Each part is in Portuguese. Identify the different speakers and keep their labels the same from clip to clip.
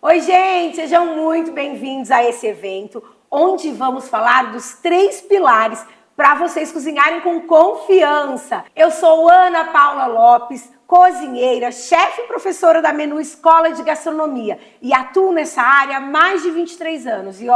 Speaker 1: Oi, gente, sejam muito bem-vindos a esse evento, onde vamos falar dos 3 pilares para vocês cozinharem com confiança. Eu sou Ana Paula Lopes, cozinheira, chefe e professora da Menu Escola de Gastronomia e atuo nessa área há mais de 23 anos. E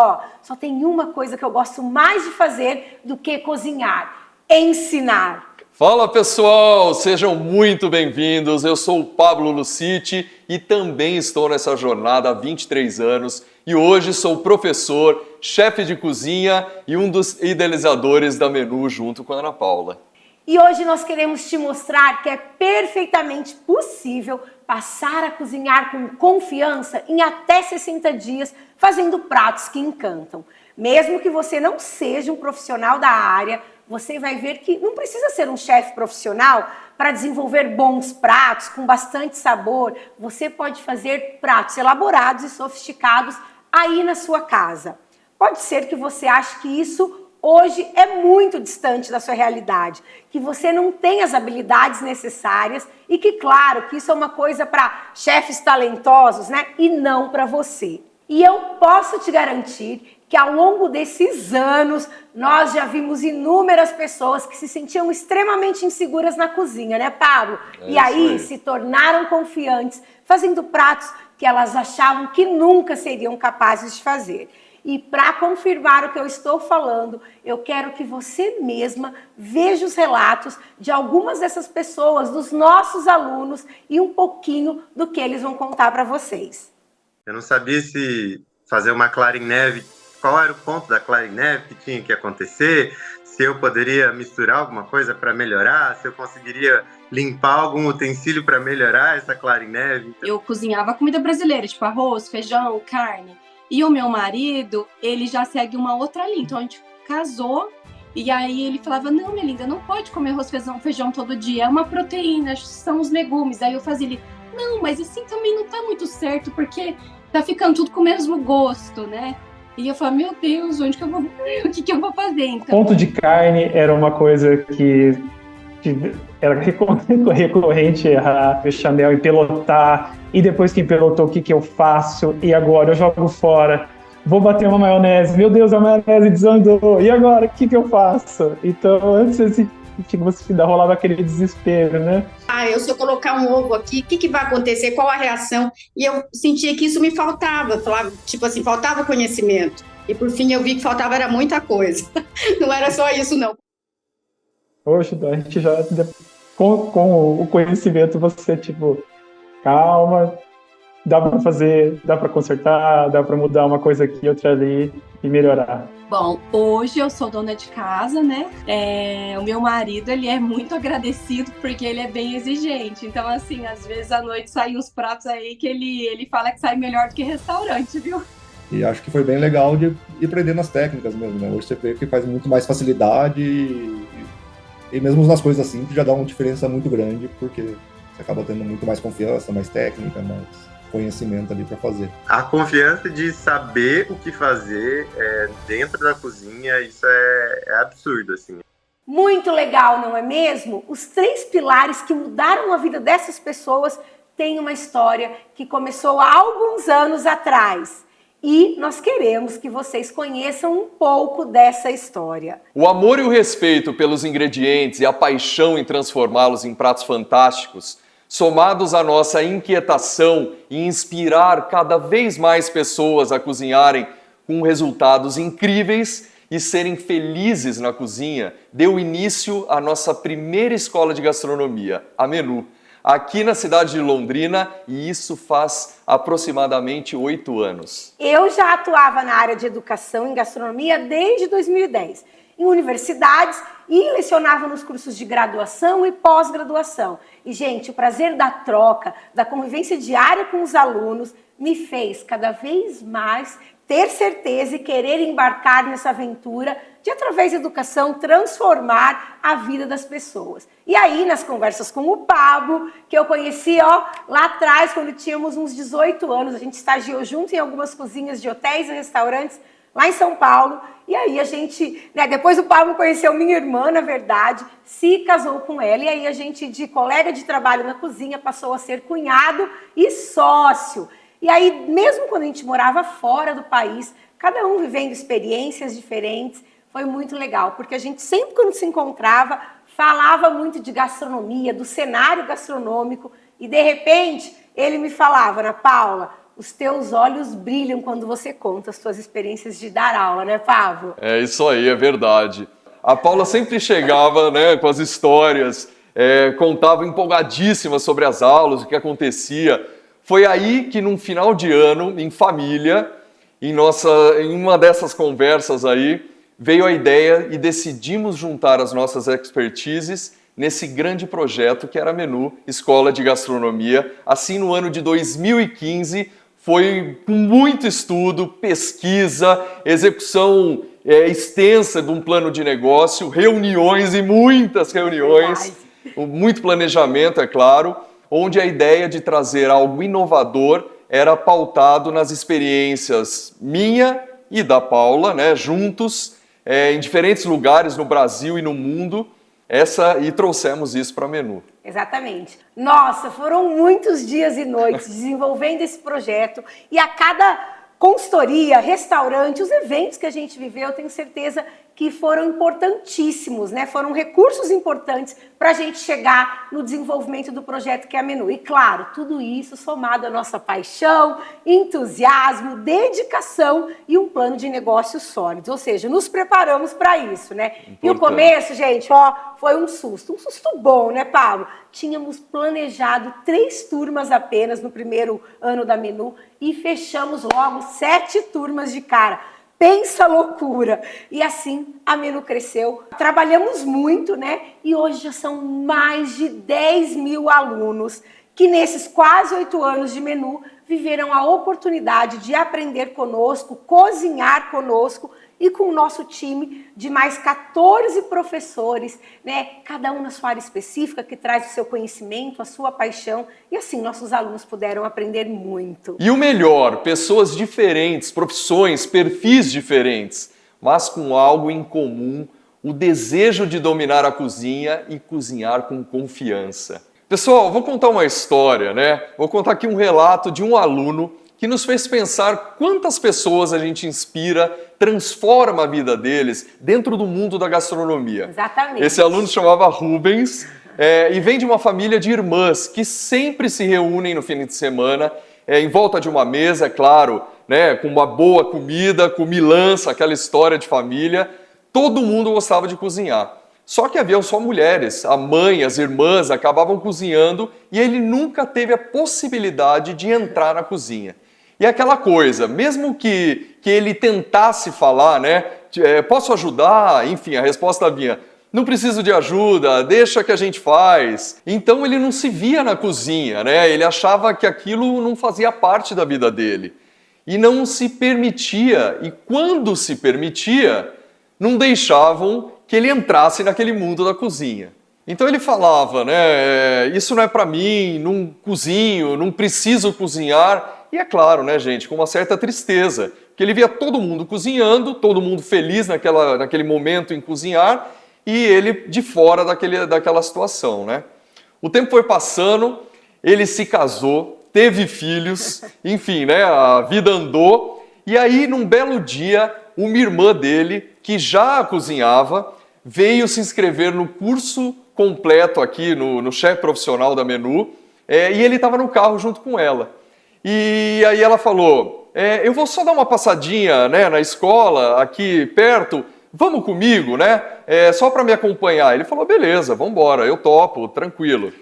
Speaker 1: só tem uma coisa que eu gosto mais de fazer do que cozinhar: ensinar.
Speaker 2: Fala pessoal, sejam muito bem-vindos. Eu sou o Pablo Luciti e também estou nessa jornada há 23 anos e hoje sou professor, chefe de cozinha e um dos idealizadores da Menu junto com a Ana Paula.
Speaker 1: E hoje nós queremos te mostrar que é perfeitamente possível passar a cozinhar com confiança em até 60 dias, fazendo pratos que encantam. Mesmo que você não seja um profissional da área, você vai ver que não precisa ser um chefe profissional para desenvolver bons pratos com bastante sabor. Você pode fazer pratos elaborados e sofisticados aí na sua casa. Pode ser que você ache que isso hoje é muito distante da sua realidade, que você não tem as habilidades necessárias e que, claro, que isso é uma coisa para chefes talentosos, né? E não para você. E eu posso te garantir que ao longo desses anos nós já vimos inúmeras pessoas que se sentiam extremamente inseguras na cozinha, né, Pablo? E aí se tornaram confiantes, fazendo pratos que elas achavam que nunca seriam capazes de fazer. E para confirmar o que eu estou falando, eu quero que você mesma veja os relatos de algumas dessas pessoas, dos nossos alunos, e um pouquinho do que eles vão contar para vocês.
Speaker 3: Eu não sabia se fazer uma clara em neve, qual era o ponto da clara em neve que tinha que acontecer, se eu poderia misturar alguma coisa para melhorar, se eu conseguiria limpar algum utensílio para melhorar essa clara em neve.
Speaker 4: Eu cozinhava comida brasileira, tipo arroz, feijão, carne. E o meu marido, ele já segue uma outra linha. Então a gente casou e aí ele falava: não, minha linda, não pode comer arroz, feijão todo dia. É uma proteína, são os legumes. Aí eu fazia ele: não, mas assim também não tá muito certo, porque tá ficando tudo com o mesmo gosto, né? E eu falava: meu Deus, onde que eu vou, o que eu vou fazer? Então,
Speaker 5: ponto de carne era uma coisa que era recorrente errar, bechamel, empelotar, e depois que empelotou, o que eu faço? E agora eu jogo fora, vou bater uma maionese, meu Deus, a maionese desandou, e agora, o que eu faço? Então, antes você rolava aquele desespero, né?
Speaker 6: Se eu colocar um ovo aqui, o que vai acontecer? Qual a reação? E eu sentia que isso me faltava, faltava conhecimento. E por fim eu vi que faltava era muita coisa. Não era só isso, não.
Speaker 5: Hoje a gente já, com o conhecimento, você calma, dá para fazer, dá para consertar, dá para mudar uma coisa aqui, outra ali e melhorar.
Speaker 4: Bom, hoje eu sou dona de casa, né? O meu marido, ele é muito agradecido porque ele é bem exigente. Então, assim, às vezes à noite saem uns pratos aí que ele fala que sai melhor do que restaurante, viu?
Speaker 7: E acho que foi bem legal de ir aprendendo as técnicas mesmo, né? Hoje você vê que faz muito mais facilidade e mesmo nas coisas simples já dá uma diferença muito grande, porque você acaba tendo muito mais confiança, mais técnica, mais conhecimento ali para fazer.
Speaker 3: A confiança de saber o que fazer dentro da cozinha, isso é absurdo, assim.
Speaker 1: Muito legal, não é mesmo? Os 3 pilares que mudaram a vida dessas pessoas têm uma história que começou há alguns anos atrás. E nós queremos que vocês conheçam um pouco dessa história.
Speaker 2: O amor e o respeito pelos ingredientes e a paixão em transformá-los em pratos fantásticos, somados à nossa inquietação em inspirar cada vez mais pessoas a cozinharem com resultados incríveis e serem felizes na cozinha, deu início à nossa primeira escola de gastronomia, a Menu, aqui na cidade de Londrina, e isso faz aproximadamente 8 anos.
Speaker 1: Eu já atuava na área de educação em gastronomia desde 2010, em universidades, e lecionava nos cursos de graduação e pós-graduação. E, gente, o prazer da troca, da convivência diária com os alunos, me fez cada vez mais ter certeza e querer embarcar nessa aventura de, através da educação, transformar a vida das pessoas. E aí, nas conversas com o Pablo, que eu conheci lá atrás, quando tínhamos uns 18 anos, a gente estagiou junto em algumas cozinhas de hotéis e restaurantes lá em São Paulo. E aí a gente, depois o Pablo conheceu minha irmã, na verdade, se casou com ela. E aí a gente, de colega de trabalho na cozinha, passou a ser cunhado e sócio. E aí, mesmo quando a gente morava fora do país, cada um vivendo experiências diferentes, foi muito legal, porque a gente sempre quando se encontrava, falava muito de gastronomia, do cenário gastronômico, e de repente ele me falava, Ana Paula, os teus olhos brilham quando você conta as suas experiências de dar aula, né, Pablo?
Speaker 2: É isso aí, é verdade. A Paula sempre chegava, né, com as histórias, contava empolgadíssima sobre as aulas, o que acontecia. Foi aí que num final de ano, em família, em uma dessas conversas aí, veio a ideia e decidimos juntar as nossas expertises nesse grande projeto que era a Menu Escola de Gastronomia. Assim, no ano de 2015, foi com muito estudo, pesquisa, execução extensa de um plano de negócio, reuniões e muitas reuniões, muito planejamento, é claro, onde a ideia de trazer algo inovador era pautado nas experiências minha e da Paula, né, juntos, em diferentes lugares no Brasil e no mundo, e trouxemos isso para a Menu.
Speaker 1: Exatamente. Nossa, foram muitos dias e noites desenvolvendo esse projeto e a cada consultoria, restaurante, os eventos que a gente viveu, eu tenho certeza que foram importantíssimos, né? Foram recursos importantes para a gente chegar no desenvolvimento do projeto que é a Menu. E claro, tudo isso somado à nossa paixão, entusiasmo, dedicação e um plano de negócios sólidos. Ou seja, nos preparamos para isso, né? Importante. E o começo, gente, foi um susto bom, né, Pablo? Tínhamos planejado 3 turmas apenas no primeiro ano da Menu e fechamos logo 7 turmas de cara. Pensa loucura! E assim a Menu cresceu, trabalhamos muito, né? E hoje já são mais de 10 mil alunos que nesses quase 8 anos de Menu viveram a oportunidade de aprender conosco, cozinhar conosco e com o nosso time de mais 14 professores, né? Cada um na sua área específica, que traz o seu conhecimento, a sua paixão, e assim nossos alunos puderam aprender muito.
Speaker 2: E o melhor, pessoas diferentes, profissões, perfis diferentes, mas com algo em comum, o desejo de dominar a cozinha e cozinhar com confiança. Pessoal, vou contar uma história, né? Vou contar aqui um relato de um aluno que nos fez pensar quantas pessoas a gente inspira, transforma a vida deles dentro do mundo da gastronomia.
Speaker 1: Exatamente.
Speaker 2: Esse aluno se chamava Rubens e vem de uma família de irmãs que sempre se reúnem no fim de semana em volta de uma mesa, é claro, né, com uma boa comida, comilança, aquela história de família. Todo mundo gostava de cozinhar. Só que haviam só mulheres, a mãe, as irmãs acabavam cozinhando e ele nunca teve a possibilidade de entrar na cozinha. E aquela coisa, mesmo que ele tentasse falar, né, posso ajudar? Enfim, a resposta vinha, não preciso de ajuda, deixa que a gente faz. Então ele não se via na cozinha, né? Ele achava que aquilo não fazia parte da vida dele. E não se permitia, e quando se permitia, não deixavam que ele entrasse naquele mundo da cozinha. Então ele falava, né, isso não é para mim, não cozinho, não preciso cozinhar. E é claro, né, gente, com uma certa tristeza, porque ele via todo mundo cozinhando, todo mundo feliz naquele momento em cozinhar, e ele de fora daquela situação, né? O tempo foi passando, ele se casou, teve filhos, enfim, né, a vida andou, e aí num belo dia, uma irmã dele, que já cozinhava, veio se inscrever no curso completo aqui no chefe profissional da Menu, e ele estava no carro junto com ela. E aí ela falou, eu vou só dar uma passadinha, né, na escola, aqui perto, vamos comigo, né, só para me acompanhar. Ele falou, beleza, vamos embora, eu topo, tranquilo.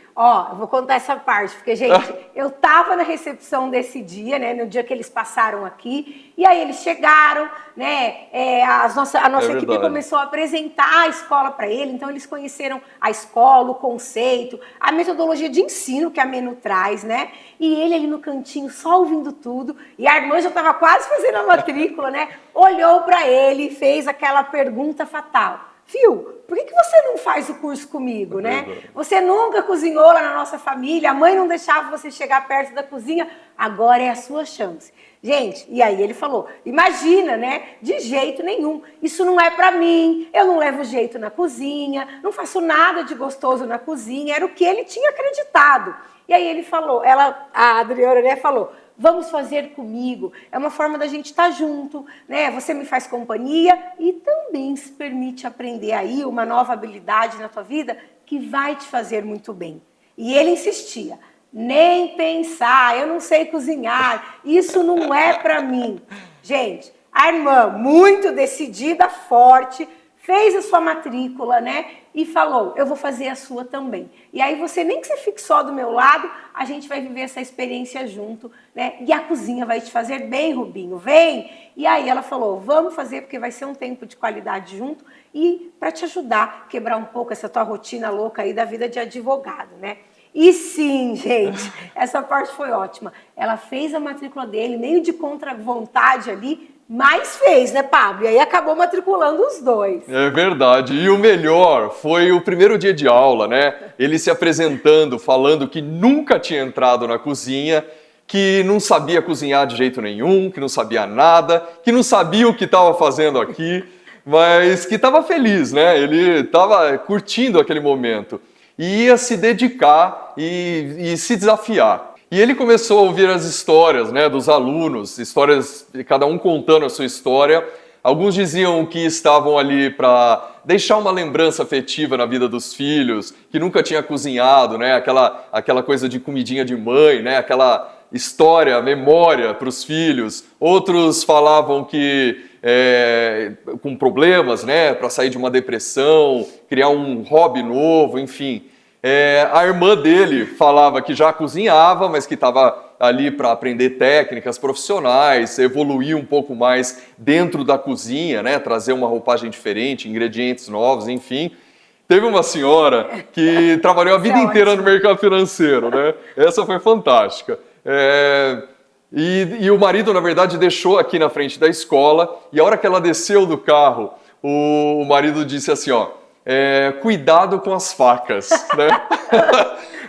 Speaker 1: Eu vou contar essa parte, porque, gente, eu tava na recepção desse dia, né, no dia que eles passaram aqui, e aí eles chegaram, né, a nossa equipe começou a apresentar a escola para ele, então eles conheceram a escola, o conceito, a metodologia de ensino que a Menu traz, né, e ele ali no cantinho, só ouvindo tudo, e a irmã já tava quase fazendo a matrícula, né, olhou para ele e fez aquela pergunta fatal. Fio, por que você não faz o curso comigo, né? Você nunca cozinhou lá na nossa família, a mãe não deixava você chegar perto da cozinha, agora é a sua chance. Gente, e aí ele falou, imagina, né? De jeito nenhum, isso não é pra mim, eu não levo jeito na cozinha, não faço nada de gostoso na cozinha, era o que ele tinha acreditado. E aí ele falou, a Adriana, né, falou, vamos fazer comigo. É uma forma da gente estar junto, né? Você me faz companhia e também se permite aprender aí uma nova habilidade na tua vida que vai te fazer muito bem. E ele insistia, nem pensar, eu não sei cozinhar, isso não é para mim. Gente, a irmã, muito decidida, forte, fez a sua matrícula, né? E falou, eu vou fazer a sua também. E aí você, nem que você fique só do meu lado, a gente vai viver essa experiência junto, né? E a cozinha vai te fazer bem, Rubinho, vem! E aí ela falou, vamos fazer porque vai ser um tempo de qualidade junto e para te ajudar a quebrar um pouco essa tua rotina louca aí da vida de advogado, né? E sim, gente, essa parte foi ótima. Ela fez a matrícula dele, meio de contra vontade ali, mas fez, né, Pablo? E aí acabou matriculando os dois.
Speaker 2: É verdade. E o melhor foi o primeiro dia de aula, né? Ele se apresentando, falando que nunca tinha entrado na cozinha, que não sabia cozinhar de jeito nenhum, que não sabia nada, que não sabia o que estava fazendo aqui, mas que estava feliz, né? Ele estava curtindo aquele momento. E ia se dedicar e se desafiar. E ele começou a ouvir as histórias, né, dos alunos, histórias, cada um contando a sua história. Alguns diziam que estavam ali para deixar uma lembrança afetiva na vida dos filhos, que nunca tinha cozinhado, né, aquela coisa de comidinha de mãe, né, aquela história, memória para os filhos. Outros falavam que com problemas, né, para sair de uma depressão, criar um hobby novo, enfim. A irmã dele falava que já cozinhava, mas que estava ali para aprender técnicas profissionais, evoluir um pouco mais dentro da cozinha, né? Trazer uma roupagem diferente, ingredientes novos, enfim. Teve uma senhora que trabalhou a vida inteira no mercado financeiro, né? Essa foi fantástica. E o marido, na verdade, deixou aqui na frente da escola, e a hora que ela desceu do carro, o marido disse assim, ó, cuidado com as facas, né?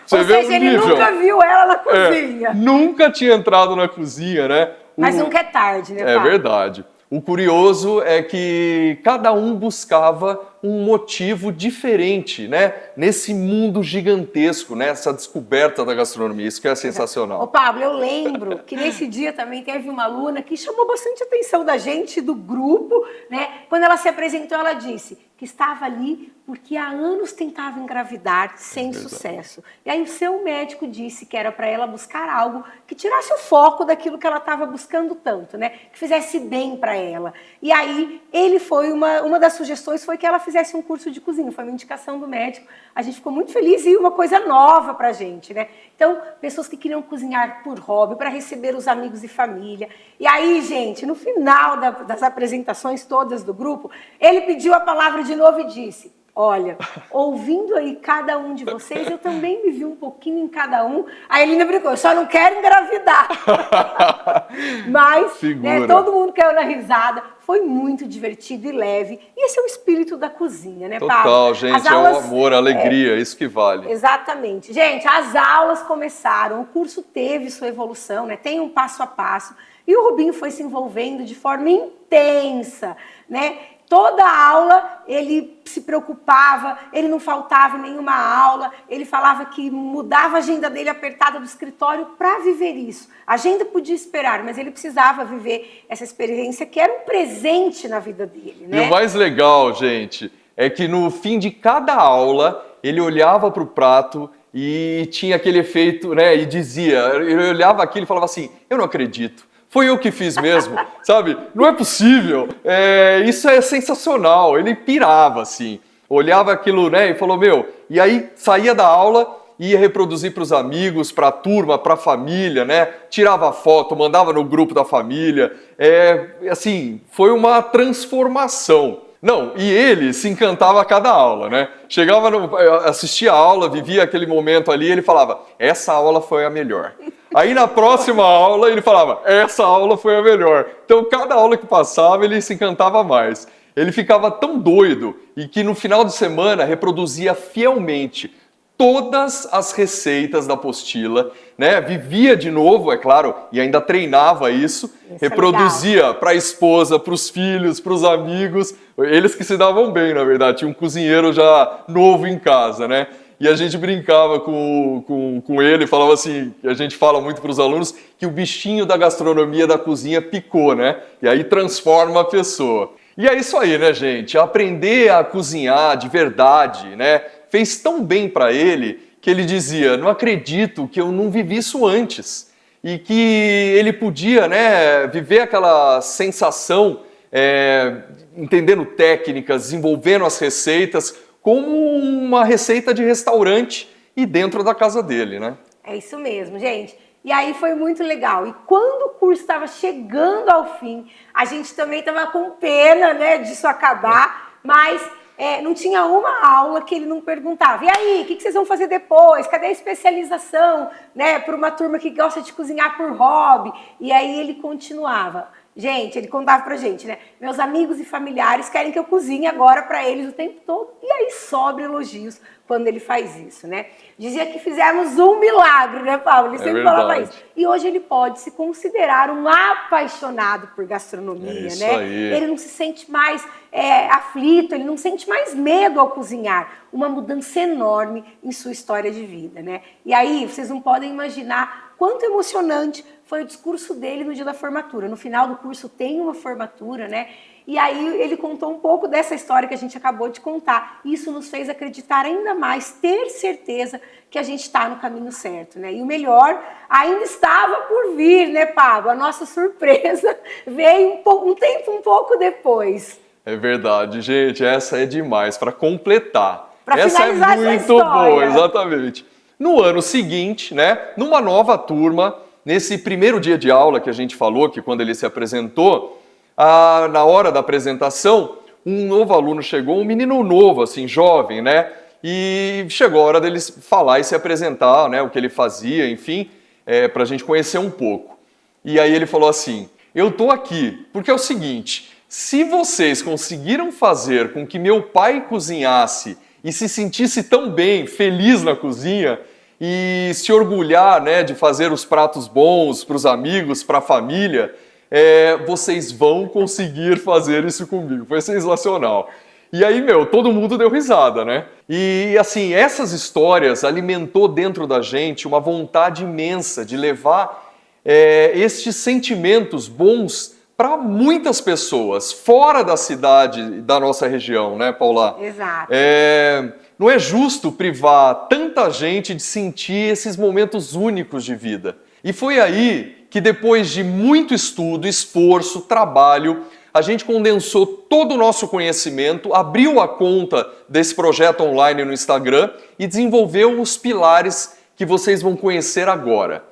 Speaker 2: Você
Speaker 1: Ou
Speaker 2: vê
Speaker 1: seja,
Speaker 2: o
Speaker 1: ele
Speaker 2: nível.
Speaker 1: nunca viu ela na cozinha.
Speaker 2: Nunca tinha entrado na cozinha, né?
Speaker 1: Mas nunca é tarde, né,
Speaker 2: É
Speaker 1: Pablo?
Speaker 2: verdade. O curioso é que cada um buscava um motivo diferente, né? Nesse mundo gigantesco, né? Essa descoberta da gastronomia, isso que é
Speaker 1: Ô,
Speaker 2: sensacional.
Speaker 1: Pablo, eu lembro que nesse dia também teve uma aluna que chamou bastante atenção da gente, do grupo, né? Quando ela se apresentou, ela disse que estava ali porque há anos tentava engravidar sem sucesso. E aí o seu médico disse que era para ela buscar algo que tirasse o foco daquilo que ela estava buscando tanto, né? Que fizesse bem para ela. E aí ele foi uma das sugestões foi que ela fizesse um curso de cozinha, foi uma indicação do médico. A gente ficou muito feliz e uma coisa nova pra gente, né? Então, pessoas que queriam cozinhar por hobby, para receber os amigos e família. E aí, gente, no final das apresentações todas do grupo, ele pediu a palavra de novo e disse, olha, ouvindo aí cada um de vocês, eu também me vi um pouquinho em cada um. Aí ele ainda brincou, eu só não quero engravidar. Mas, né, todo mundo caiu na risada. Foi muito divertido e leve. E esse é o espírito da cozinha, né, Pablo?
Speaker 2: Total, gente, é o amor, a alegria, isso que vale.
Speaker 1: Exatamente. Gente, as aulas começaram, o curso teve sua evolução, né? Tem um passo a passo. E o Rubinho foi se envolvendo de forma intensa, né? Toda aula ele se preocupava, ele não faltava em nenhuma aula, ele falava que mudava a agenda dele apertada do escritório para viver isso. A agenda podia esperar, mas ele precisava viver essa experiência que era um presente na vida dele, né?
Speaker 2: E o mais legal, gente, é que no fim de cada aula ele olhava para o prato e tinha aquele efeito, né? E dizia, ele olhava aquilo e falava assim, eu não acredito. Foi eu que fiz mesmo, sabe? Não é possível. Isso é sensacional. Ele pirava, assim. Olhava aquilo, né? E falou, E aí saía da aula, ia reproduzir para os amigos, para a turma, para a família, né? Tirava foto, mandava no grupo da família. Assim, foi uma transformação. Não, e ele se encantava a cada aula, né? Chegava, assistia a aula, vivia aquele momento ali, ele falava, essa aula foi a melhor. Aí na próxima aula ele falava, essa aula foi a melhor. Então cada aula que passava ele se encantava mais. Ele ficava tão doido e que no final de semana reproduzia fielmente todas as receitas da apostila, né? Vivia de novo, é claro, e ainda treinava isso reproduzia para a esposa, para os filhos, para os amigos, eles que se davam bem, na verdade, tinha um cozinheiro já novo em casa, né? E a gente brincava com ele, falava assim, a gente fala muito para os alunos, que o bichinho da gastronomia da cozinha picou, né? E aí transforma a pessoa. E é isso aí, né, gente? Aprender a cozinhar de verdade, né? Fez tão bem para ele que ele dizia, não acredito que eu não vivi isso antes. E que ele podia, né, viver aquela sensação, entendendo técnicas, desenvolvendo as receitas, como uma receita de restaurante e dentro da casa dele, né?
Speaker 1: É isso mesmo, gente. E aí foi muito legal. E quando o curso estava chegando ao fim, a gente também estava com pena, né, disso acabar, mas não tinha uma aula que ele não perguntava. E aí, o que vocês vão fazer depois? Cadê a especialização, né, para uma turma que gosta de cozinhar por hobby? E aí ele continuava. Gente, ele contava pra gente, né? Meus amigos e familiares querem que eu cozinhe agora para eles o tempo todo. E aí sobra elogios quando ele faz isso, né? Dizia que fizemos um milagre, né, Paulo? Ele sempre falava isso. E hoje ele pode se considerar um apaixonado por gastronomia, né?
Speaker 2: Aí.
Speaker 1: Ele não se sente mais aflito, ele não sente mais medo ao cozinhar. Uma mudança enorme em sua história de vida, né? E aí, vocês não podem imaginar quanto emocionante foi o discurso dele no dia da formatura. No final do curso tem uma formatura, né? E aí ele contou um pouco dessa história que a gente acabou de contar. Isso nos fez acreditar ainda mais, ter certeza que a gente está no caminho certo, né? E o melhor ainda estava por vir, né, Pablo? A nossa surpresa veio um tempo um pouco depois.
Speaker 2: É verdade, gente, essa é demais, para completar.
Speaker 1: Pra
Speaker 2: essa é
Speaker 1: finalizar
Speaker 2: muito
Speaker 1: essa história.
Speaker 2: boa, exatamente. No ano seguinte, né, numa nova turma, nesse primeiro dia de aula que a gente falou, que quando ele se apresentou, na hora da apresentação, um novo aluno chegou, um menino novo, assim, jovem, né, e chegou a hora dele falar e se apresentar, né, o que ele fazia, enfim, para a gente conhecer um pouco. E aí ele falou assim, eu tô aqui porque é o seguinte, se vocês conseguiram fazer com que meu pai cozinhasse e se sentisse tão bem, feliz na cozinha, e se orgulhar, né, de fazer os pratos bons para os amigos, para a família, vocês vão conseguir fazer isso comigo. Foi sensacional. E aí, todo mundo deu risada, né? E assim, essas histórias alimentou dentro da gente uma vontade imensa de levar estes sentimentos bons para muitas pessoas, fora da cidade, da nossa região, né, Paula?
Speaker 1: Exato.
Speaker 2: Não é justo privar tanta gente de sentir esses momentos únicos de vida. E foi aí que, depois de muito estudo, esforço, trabalho, a gente condensou todo o nosso conhecimento, abriu a conta desse projeto online no Instagram e desenvolveu os pilares que vocês vão conhecer agora.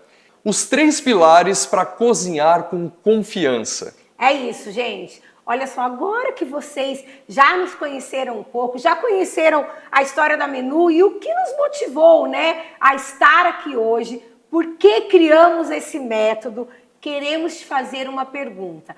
Speaker 2: Os 3 pilares para cozinhar com confiança.
Speaker 1: É isso, gente. Olha só, agora que vocês já nos conheceram um pouco, já conheceram a história da Menu e o que nos motivou, né, a estar aqui hoje, por que criamos esse método, queremos te fazer uma pergunta.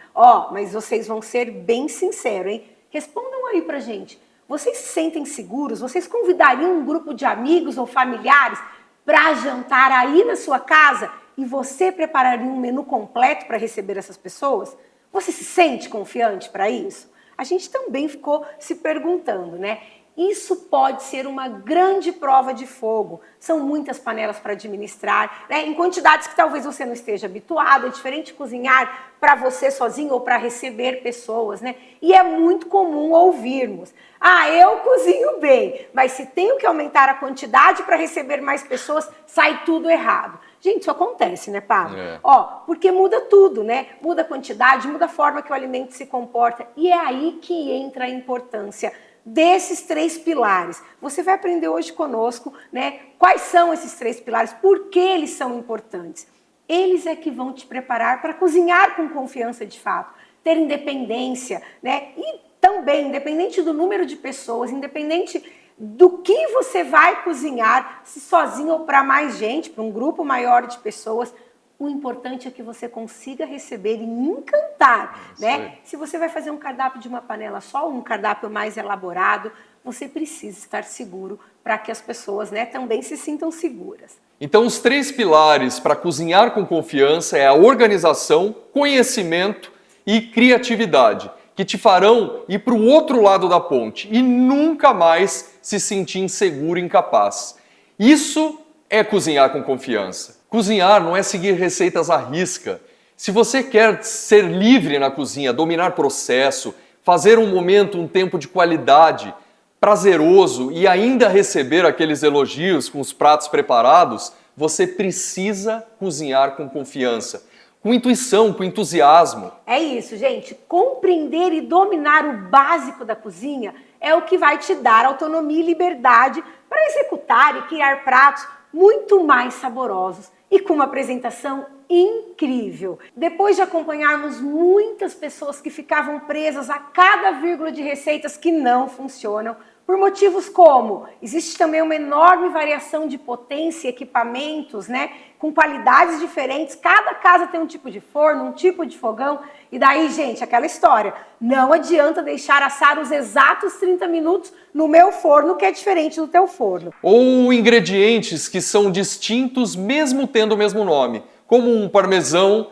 Speaker 1: Mas vocês vão ser bem sinceros, hein? Respondam aí pra gente. Vocês se sentem seguros? Vocês convidariam um grupo de amigos ou familiares para jantar aí na sua casa e você prepararia um menu completo para receber essas pessoas? Você se sente confiante para isso? A gente também ficou se perguntando, né? Isso pode ser uma grande prova de fogo. São muitas panelas para administrar, né? Em quantidades que talvez você não esteja habituado. É diferente cozinhar para você sozinho ou para receber pessoas, né? E é muito comum ouvirmos: eu cozinho bem, mas se tenho que aumentar a quantidade para receber mais pessoas, sai tudo errado. Gente, isso acontece, né, Pablo? Porque muda tudo, né? Muda a quantidade, muda a forma que o alimento se comporta. E é aí que entra a importância desses 3 pilares. Você vai aprender hoje conosco, né? Quais são esses 3 pilares, por que eles são importantes. Eles é que vão te preparar para cozinhar com confiança de fato, ter independência, né? E também, independente do número de pessoas, independente do que você vai cozinhar, se sozinho ou para mais gente, para um grupo maior de pessoas, o importante é que você consiga receber e encantar, né? Se você vai fazer um cardápio de uma panela só, um cardápio mais elaborado, você precisa estar seguro para que as pessoas, né, também se sintam seguras.
Speaker 2: Então, os 3 pilares para cozinhar com confiança é a organização, conhecimento e criatividade, que te farão ir para o outro lado da ponte e nunca mais se sentir inseguro e incapaz. Isso é cozinhar com confiança. Cozinhar não é seguir receitas à risca. Se você quer ser livre na cozinha, dominar processo, fazer um tempo de qualidade, prazeroso e ainda receber aqueles elogios com os pratos preparados, você precisa cozinhar com confiança, com intuição, com entusiasmo.
Speaker 1: É isso, gente. Compreender e dominar o básico da cozinha é o que vai te dar autonomia e liberdade para executar e criar pratos muito mais saborosos e com uma apresentação incrível. Depois de acompanharmos muitas pessoas que ficavam presas a cada vírgula de receitas que não funcionam, por motivos como existe também uma enorme variação de potência e equipamentos, né, com qualidades diferentes, cada casa tem um tipo de forno, um tipo de fogão, e daí, gente, aquela história, não adianta deixar assar os exatos 30 minutos no meu forno, que é diferente do teu forno.
Speaker 2: Ou ingredientes que são distintos mesmo tendo o mesmo nome, como um parmesão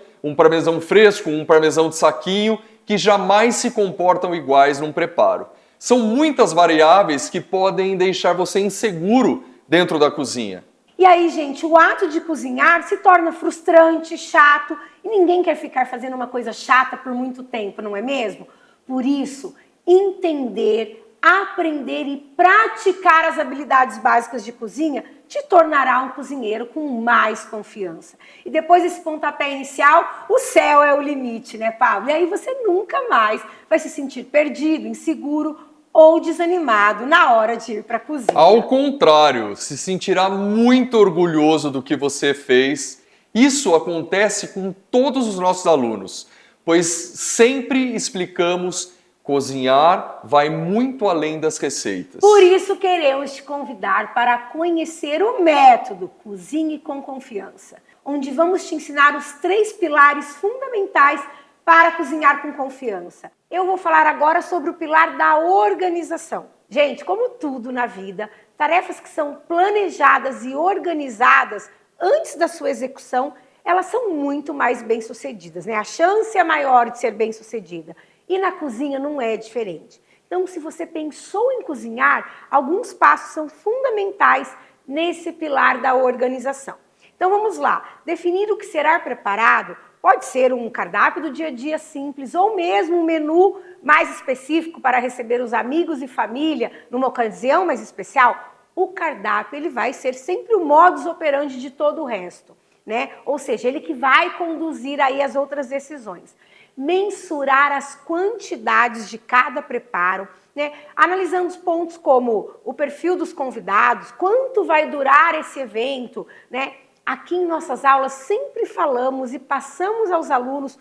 Speaker 2: fresco, um parmesão de saquinho, que jamais se comportam iguais num preparo. São muitas variáveis que podem deixar você inseguro dentro da cozinha.
Speaker 1: E aí, gente, o ato de cozinhar se torna frustrante, chato, e ninguém quer ficar fazendo uma coisa chata por muito tempo, não é mesmo? Por isso, entender, aprender e praticar as habilidades básicas de cozinha te tornará um cozinheiro com mais confiança. E depois desse pontapé inicial, o céu é o limite, né, Pablo? E aí você nunca mais vai se sentir perdido, inseguro ou desanimado na hora de ir para a cozinha.
Speaker 2: Ao contrário, se sentirá muito orgulhoso do que você fez. Isso acontece com todos os nossos alunos, pois sempre explicamos: cozinhar vai muito além das receitas.
Speaker 1: Por isso queremos te convidar para conhecer o método Cozinhe com Confiança, onde vamos te ensinar os 3 pilares fundamentais para cozinhar com confiança. Eu vou falar agora sobre o pilar da organização. Gente, como tudo na vida, tarefas que são planejadas e organizadas antes da sua execução, elas são muito mais bem-sucedidas, né? A chance é maior de ser bem-sucedida. E na cozinha não é diferente. Então, se você pensou em cozinhar, alguns passos são fundamentais nesse pilar da organização. Então, vamos lá. Definir o que será preparado pode ser um cardápio do dia a dia simples ou mesmo um menu mais específico para receber os amigos e família numa ocasião mais especial. O cardápio ele vai ser sempre o modus operandi de todo o resto, né? Ou seja, ele que vai conduzir aí as outras decisões. Mensurar as quantidades de cada preparo, né? Analisando os pontos como o perfil dos convidados, quanto vai durar esse evento, né? Aqui em nossas aulas sempre falamos e passamos aos alunos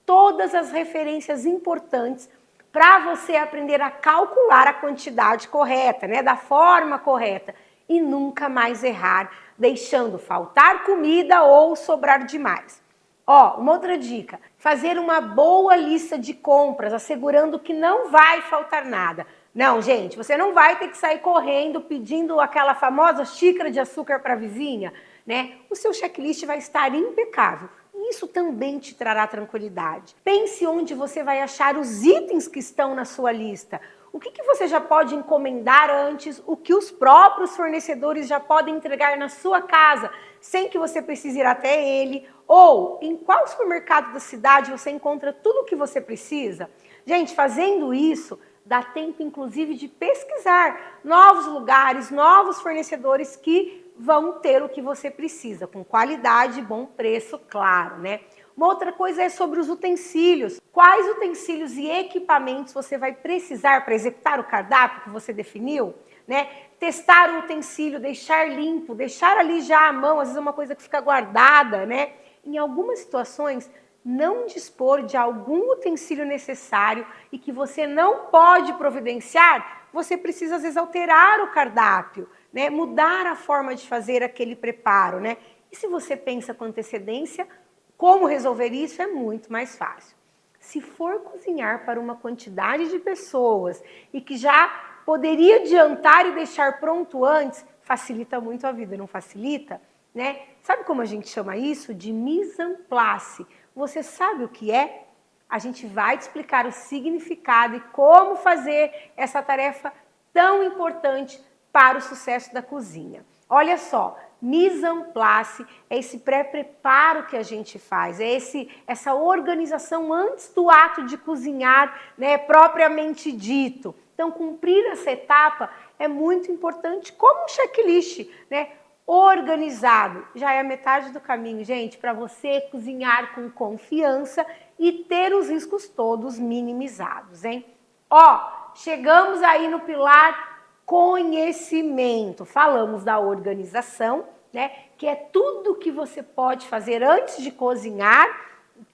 Speaker 1: todas as referências importantes para você aprender a calcular a quantidade correta, né? Da forma correta e nunca mais errar, deixando faltar comida ou sobrar demais. Ó, uma outra dica, fazer uma boa lista de compras, assegurando que não vai faltar nada. Não, gente, você não vai ter que sair correndo pedindo aquela famosa xícara de açúcar para a vizinha, né? O seu checklist vai estar impecável. Isso também te trará tranquilidade. Pense onde você vai achar os itens que estão na sua lista. O que você já pode encomendar antes, o que os próprios fornecedores já podem entregar na sua casa, sem que você precise ir até ele, ou em qual supermercado da cidade você encontra tudo o que você precisa. Gente, fazendo isso, dá tempo inclusive de pesquisar novos lugares, novos fornecedores que vão ter o que você precisa, com qualidade e bom preço, claro, né? Uma outra coisa é sobre os utensílios. Quais utensílios e equipamentos você vai precisar para executar o cardápio que você definiu, né? Testar o utensílio, deixar limpo, deixar ali já à mão, às vezes é uma coisa que fica guardada, né? Em algumas situações, não dispor de algum utensílio necessário e que você não pode providenciar, você precisa às vezes alterar o cardápio, né? Mudar a forma de fazer aquele preparo, né? E se você pensa com antecedência, como resolver isso é muito mais fácil. Se for cozinhar para uma quantidade de pessoas e que já poderia adiantar e deixar pronto antes, facilita muito a vida, não facilita? Né? Sabe como a gente chama isso? De mise en place. Você sabe o que é? A gente vai te explicar o significado e como fazer essa tarefa tão importante para o sucesso da cozinha. Olha só, mise en place é esse pré-preparo que a gente faz, é essa organização antes do ato de cozinhar, né, propriamente dito. Então, cumprir essa etapa é muito importante como um checklist, né? Organizado. Já é a metade do caminho, gente, para você cozinhar com confiança e ter os riscos todos minimizados, hein? Ó, chegamos aí no pilar conhecimento. Falamos da organização, né? Que é tudo que você pode fazer antes de cozinhar,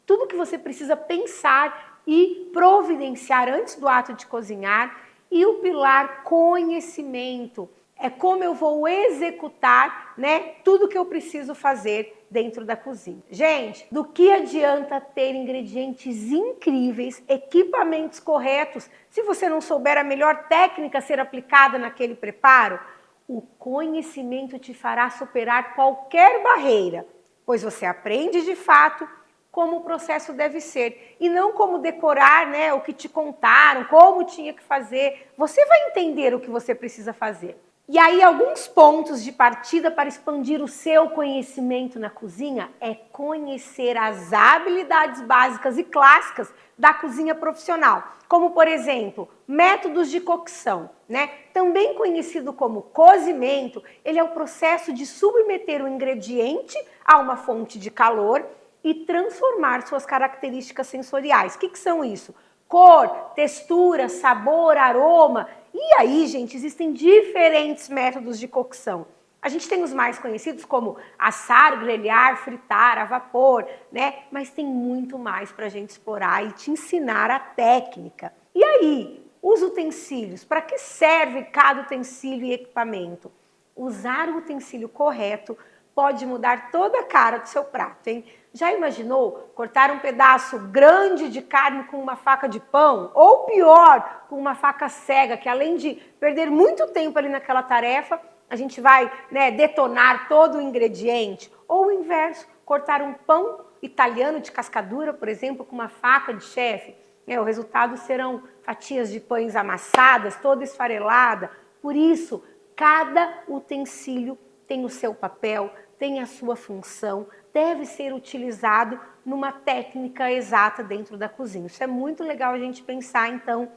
Speaker 1: tudo que você precisa pensar e providenciar antes do ato de cozinhar. E o pilar conhecimento é como eu vou executar, né, tudo que eu preciso fazer dentro da cozinha. Gente, do que adianta ter ingredientes incríveis, equipamentos corretos, se você não souber a melhor técnica a ser aplicada naquele preparo? O conhecimento te fará superar qualquer barreira, pois você aprende de fato como o processo deve ser, e não como decorar, né, o que te contaram, como tinha que fazer. Você vai entender o que você precisa fazer. E aí, alguns pontos de partida para expandir o seu conhecimento na cozinha é conhecer as habilidades básicas e clássicas da cozinha profissional, como, por exemplo, métodos de cocção, né? Também conhecido como cozimento, ele é o processo de submeter o ingrediente a uma fonte de calor e transformar suas características sensoriais. O que são isso? Cor, textura, sabor, aroma. E aí, gente, existem diferentes métodos de cocção. A gente tem os mais conhecidos como assar, grelhar, fritar, a vapor, né? Mas tem muito mais para a gente explorar e te ensinar a técnica. E aí, os utensílios. Para que serve cada utensílio e equipamento? Usar o utensílio correto pode mudar toda a cara do seu prato, hein? Já imaginou cortar um pedaço grande de carne com uma faca de pão? Ou pior, com uma faca cega, que além de perder muito tempo ali naquela tarefa, a gente vai, né, detonar todo o ingrediente? Ou o inverso, cortar um pão italiano de cascadura, por exemplo, com uma faca de chefe. O resultado serão fatias de pães amassadas, toda esfarelada. Por isso, cada utensílio tem o seu papel, tem a sua função, deve ser utilizado numa técnica exata dentro da cozinha. Isso é muito legal a gente pensar, então,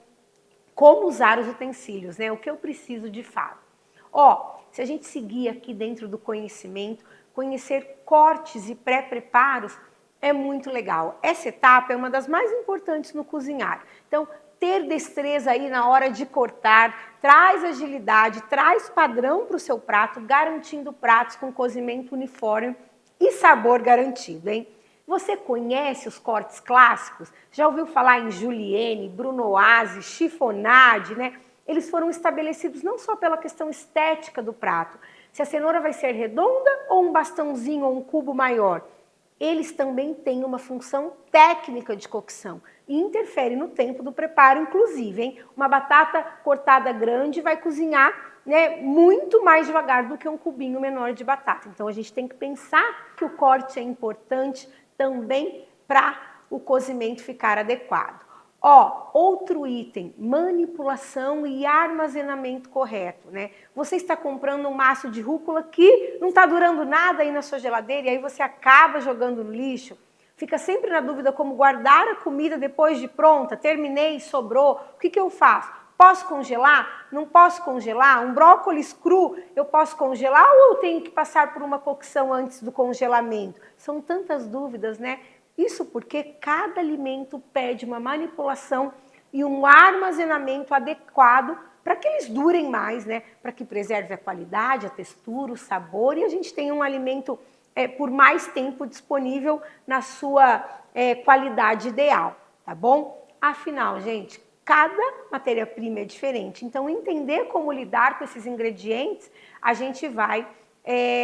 Speaker 1: como usar os utensílios, né? O que eu preciso de fato. Ó, se a gente seguir aqui dentro do conhecimento, conhecer cortes e pré-preparos é muito legal. Essa etapa é uma das mais importantes no cozinhar. Então, ter destreza aí na hora de cortar, traz agilidade, traz padrão para o seu prato, garantindo pratos com cozimento uniforme e sabor garantido, hein? Você conhece os cortes clássicos? Já ouviu falar em julienne, brunoise, chiffonade, né? Eles foram estabelecidos não só pela questão estética do prato, se a cenoura vai ser redonda ou um bastãozinho ou um cubo maior. Eles também têm uma função técnica de cocção e interfere no tempo do preparo, inclusive, hein? Uma batata cortada grande vai cozinhar, né, muito mais devagar do que um cubinho menor de batata. Então, a gente tem que pensar que o corte é importante também para o cozimento ficar adequado. Ó, outro item, manipulação e armazenamento correto, né? Você está comprando um maço de rúcula que não está durando nada aí na sua geladeira e aí você acaba jogando no lixo. Fica sempre na dúvida como guardar a comida depois de pronta, terminei, sobrou, o que eu faço? Posso congelar? Não posso congelar? Um brócolis cru eu posso congelar ou eu tenho que passar por uma cocção antes do congelamento? São tantas dúvidas, né? Isso porque cada alimento pede uma manipulação e um armazenamento adequado para que eles durem mais, né? Para que preserve a qualidade, a textura, o sabor e a gente tenha um alimento por mais tempo disponível na sua qualidade ideal, tá bom? Afinal, gente, cada matéria-prima é diferente, então entender como lidar com esses ingredientes, a gente vai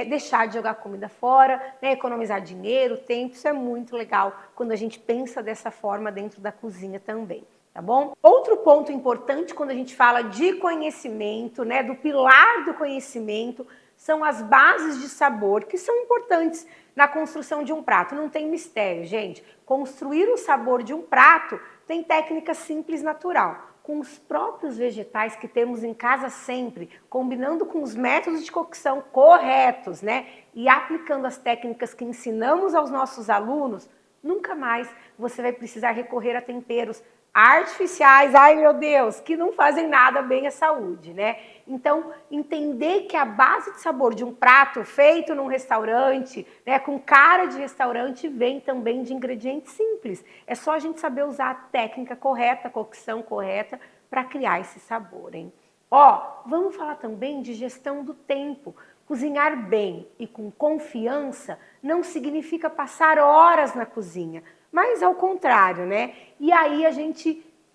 Speaker 1: deixar de jogar comida fora, né, economizar dinheiro, tempo, isso é muito legal quando a gente pensa dessa forma dentro da cozinha também, tá bom? Outro ponto importante quando a gente fala de conhecimento, né, do pilar do conhecimento, são as bases de sabor que são importantes na construção de um prato. Não tem mistério, gente. Construir o sabor de um prato tem técnica simples natural. com os próprios vegetais que temos em casa sempre, combinando com os métodos de cocção corretos, né? E aplicando as técnicas que ensinamos aos nossos alunos, nunca mais você vai precisar recorrer a temperos artificiais, ai meu Deus, que não fazem nada bem à saúde, né? Então, entender que a base de sabor de um prato feito num restaurante, né, com cara de restaurante, vem também de ingredientes simples. É só a gente saber usar a técnica correta, a cocção correta, para criar esse sabor, hein? Ó, vamos falar também de gestão do tempo. Cozinhar bem e com confiança não significa passar horas na cozinha, mas ao contrário, né? E aí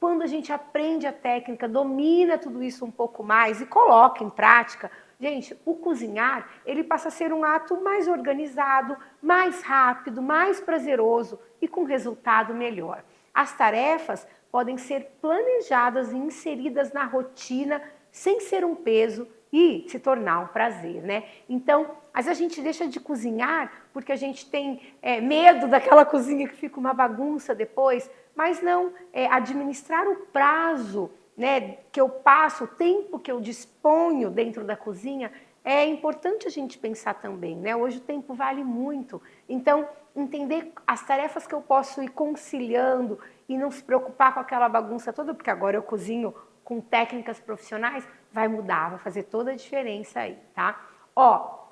Speaker 1: quando a gente aprende a técnica, domina tudo isso um pouco mais e coloca em prática, gente, o cozinhar, ele passa a ser um ato mais organizado, mais rápido, mais prazeroso e com resultado melhor. As tarefas podem ser planejadas e inseridas na rotina sem ser um peso e se tornar um prazer, né? Então, às vezes a gente deixa de cozinhar porque a gente tem medo daquela cozinha que fica uma bagunça depois, mas não, administrar o prazo, né, que eu passo, o tempo que eu disponho dentro da cozinha, é importante a gente pensar também, né? Hoje o tempo vale muito, então entender as tarefas que eu posso ir conciliando e não se preocupar com aquela bagunça toda, porque agora eu cozinho com técnicas profissionais, vai mudar, vai fazer toda a diferença aí, tá? Ó,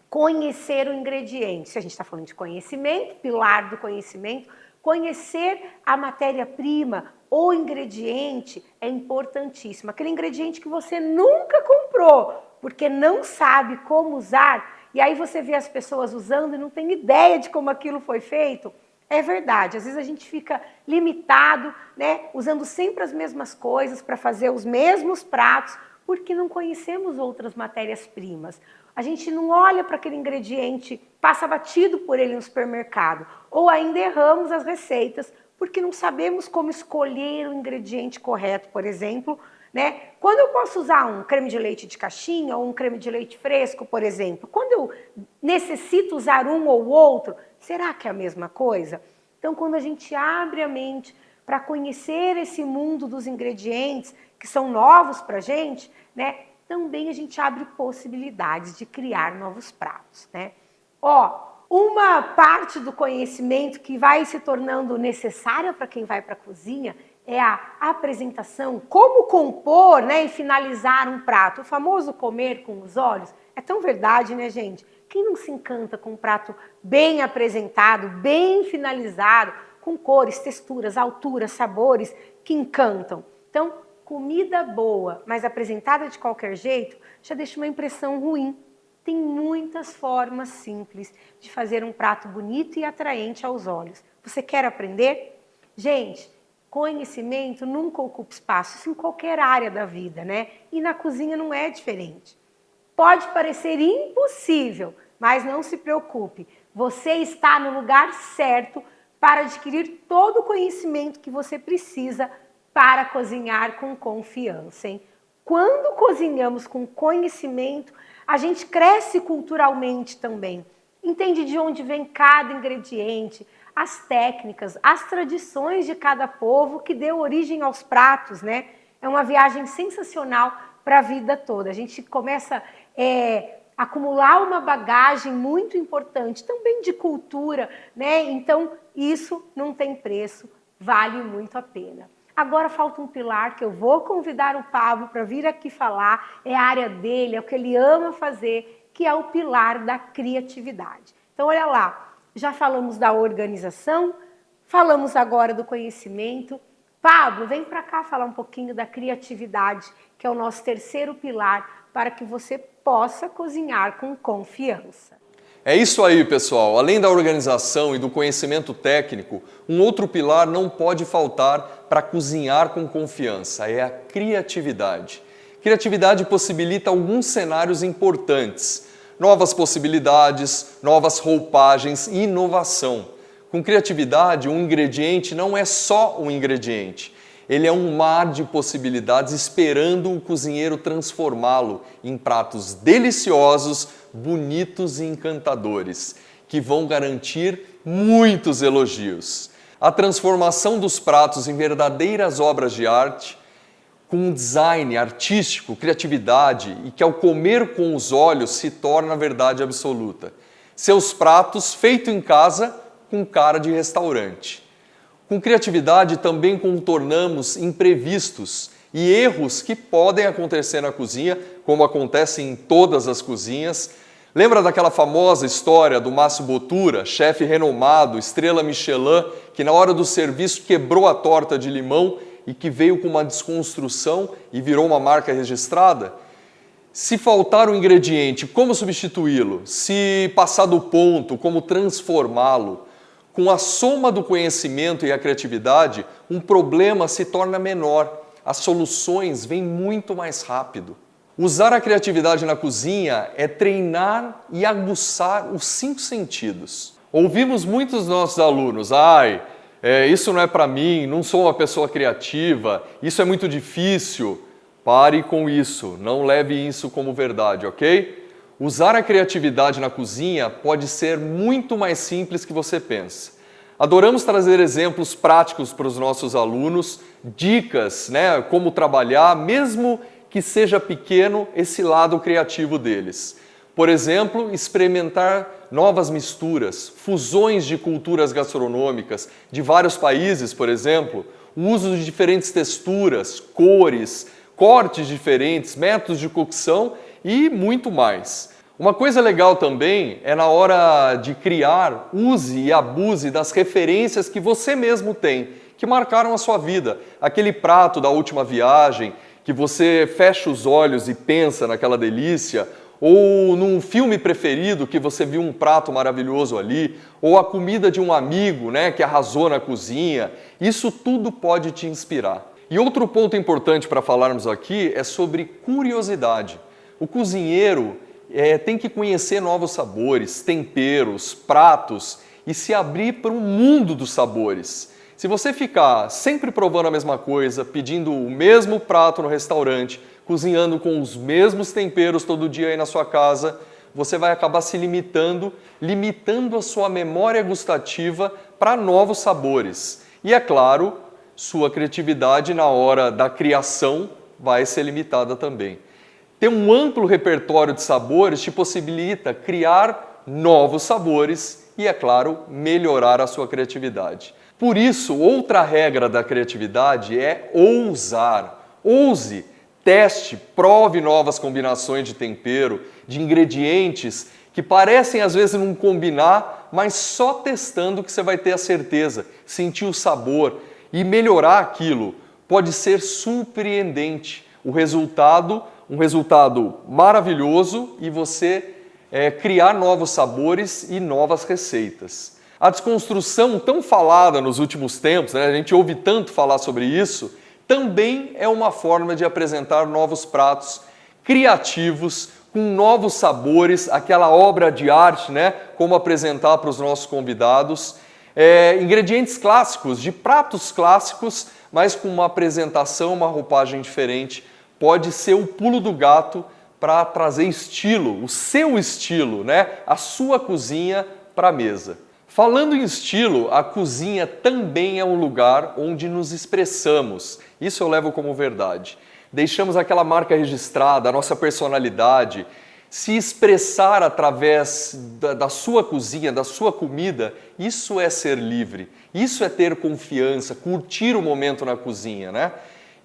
Speaker 1: conhecer o ingrediente, se a gente está falando de conhecimento, pilar do conhecimento, conhecer a matéria-prima, o ingrediente é importantíssimo. Aquele ingrediente que você nunca comprou, porque não sabe como usar, e aí você vê as pessoas usando e não tem ideia de como aquilo foi feito. É verdade, às vezes a gente fica limitado, né, usando sempre as mesmas coisas para fazer os mesmos pratos, porque não conhecemos outras matérias-primas. A gente não olha para aquele ingrediente, passa batido por ele no supermercado, ou ainda erramos as receitas, porque não sabemos como escolher o ingrediente correto, por exemplo, né? Quando eu posso usar um creme de leite de caixinha ou um creme de leite fresco, por exemplo, quando eu necessito usar um ou outro, será que é a mesma coisa? Então, quando a gente abre a mente para conhecer esse mundo dos ingredientes que são novos para a gente, né? Também a gente abre possibilidades de criar novos pratos, né? Ó, uma parte do conhecimento que vai se tornando necessária para quem vai para a cozinha é a apresentação, como compor, né, e finalizar um prato. O famoso comer com os olhos. É tão verdade, né, gente? Quem não se encanta com um prato bem apresentado, bem finalizado, com cores, texturas, alturas, sabores que encantam? Então, comida boa, mas apresentada de qualquer jeito, já deixa uma impressão ruim. Tem muitas formas simples de fazer um prato bonito e atraente aos olhos. Você quer aprender? Gente, conhecimento nunca ocupa espaço, isso em qualquer área da vida, né? E na cozinha não é diferente. Pode parecer impossível, mas não se preocupe. Você está no lugar certo para adquirir todo o conhecimento que você precisa para cozinhar com confiança, hein? Quando cozinhamos com conhecimento, a gente cresce culturalmente também. Entende de onde vem cada ingrediente, as técnicas, as tradições de cada povo que deu origem aos pratos, né? É uma viagem sensacional para a vida toda. A gente começa a acumular uma bagagem muito importante, também de cultura, né? Então, isso não tem preço, vale muito a pena. Agora falta um pilar que eu vou convidar o Pablo para vir aqui falar, é a área dele, é o que ele ama fazer, que é o pilar da criatividade. Então, olha lá, já falamos da organização, falamos agora do conhecimento. Pablo, vem para cá falar um pouquinho da criatividade, que é o nosso terceiro pilar, para que você possa cozinhar com confiança.
Speaker 2: É isso aí, pessoal. Além da organização e do conhecimento técnico, um outro pilar não pode faltar para cozinhar com confiança, é a criatividade. Criatividade possibilita alguns cenários importantes, novas possibilidades, novas roupagens e inovação. Com criatividade, um ingrediente não é só um ingrediente. Ele é um mar de possibilidades esperando o cozinheiro transformá-lo em pratos deliciosos, bonitos e encantadores, que vão garantir muitos elogios. A transformação dos pratos em verdadeiras obras de arte com um design artístico, criatividade e que ao comer com os olhos se torna verdade absoluta. Seus pratos feitos em casa com cara de restaurante. Com criatividade também contornamos imprevistos e erros que podem acontecer na cozinha, como acontece em todas as cozinhas. Lembra daquela famosa história do Márcio Bottura, chefe renomado, estrela Michelin, que na hora do serviço quebrou a torta de limão e que veio com uma desconstrução e virou uma marca registrada? Se faltar um ingrediente, como substituí-lo? Se passar do ponto, como transformá-lo? Com a soma do conhecimento e a criatividade, um problema se torna menor. As soluções vêm muito mais rápido. Usar a criatividade na cozinha é treinar e aguçar os 5 sentidos. Ouvimos muitos dos nossos alunos, isso não é para mim, não sou uma pessoa criativa, isso é muito difícil. Pare com isso, não leve isso como verdade, ok? Usar a criatividade na cozinha pode ser muito mais simples que você pensa. Adoramos trazer exemplos práticos para os nossos alunos, dicas, como trabalhar, mesmo que seja pequeno, esse lado criativo deles. Por exemplo, experimentar novas misturas, fusões de culturas gastronômicas de vários países, por exemplo, o uso de diferentes texturas, cores, cortes diferentes, métodos de cocção e muito mais. Uma coisa legal também é na hora de criar, use e abuse das referências que você mesmo tem, que marcaram a sua vida. Aquele prato da última viagem, que você fecha os olhos e pensa naquela delícia, ou num filme preferido que você viu um prato maravilhoso ali, ou a comida de um amigo, que arrasou na cozinha. Isso tudo pode te inspirar. E outro ponto importante para falarmos aqui é sobre curiosidade. O cozinheiro tem que conhecer novos sabores, temperos, pratos e se abrir para um mundo dos sabores. Se você ficar sempre provando a mesma coisa, pedindo o mesmo prato no restaurante, cozinhando com os mesmos temperos todo dia aí na sua casa, você vai acabar se limitando a sua memória gustativa para novos sabores. E é claro, sua criatividade na hora da criação vai ser limitada também. Ter um amplo repertório de sabores te possibilita criar novos sabores e, é claro, melhorar a sua criatividade. Por isso, outra regra da criatividade é ousar. Ouse, teste, prove novas combinações de tempero, de ingredientes que parecem às vezes não combinar, mas só testando que você vai ter a certeza, sentir o sabor e melhorar aquilo. Pode ser surpreendente. Um resultado maravilhoso e você criar novos sabores e novas receitas. A desconstrução tão falada nos últimos tempos, a gente ouve tanto falar sobre isso, também é uma forma de apresentar novos pratos criativos, com novos sabores, aquela obra de arte, como apresentar para os nossos convidados. Ingredientes clássicos, de pratos clássicos, mas com uma apresentação, uma roupagem diferente. Pode ser o pulo do gato para trazer estilo, o seu estilo, a sua cozinha para a mesa. Falando em estilo, a cozinha também é um lugar onde nos expressamos. Isso eu levo como verdade. Deixamos aquela marca registrada, a nossa personalidade. Se expressar através da sua cozinha, da sua comida, isso é ser livre. Isso é ter confiança, curtir o momento na cozinha,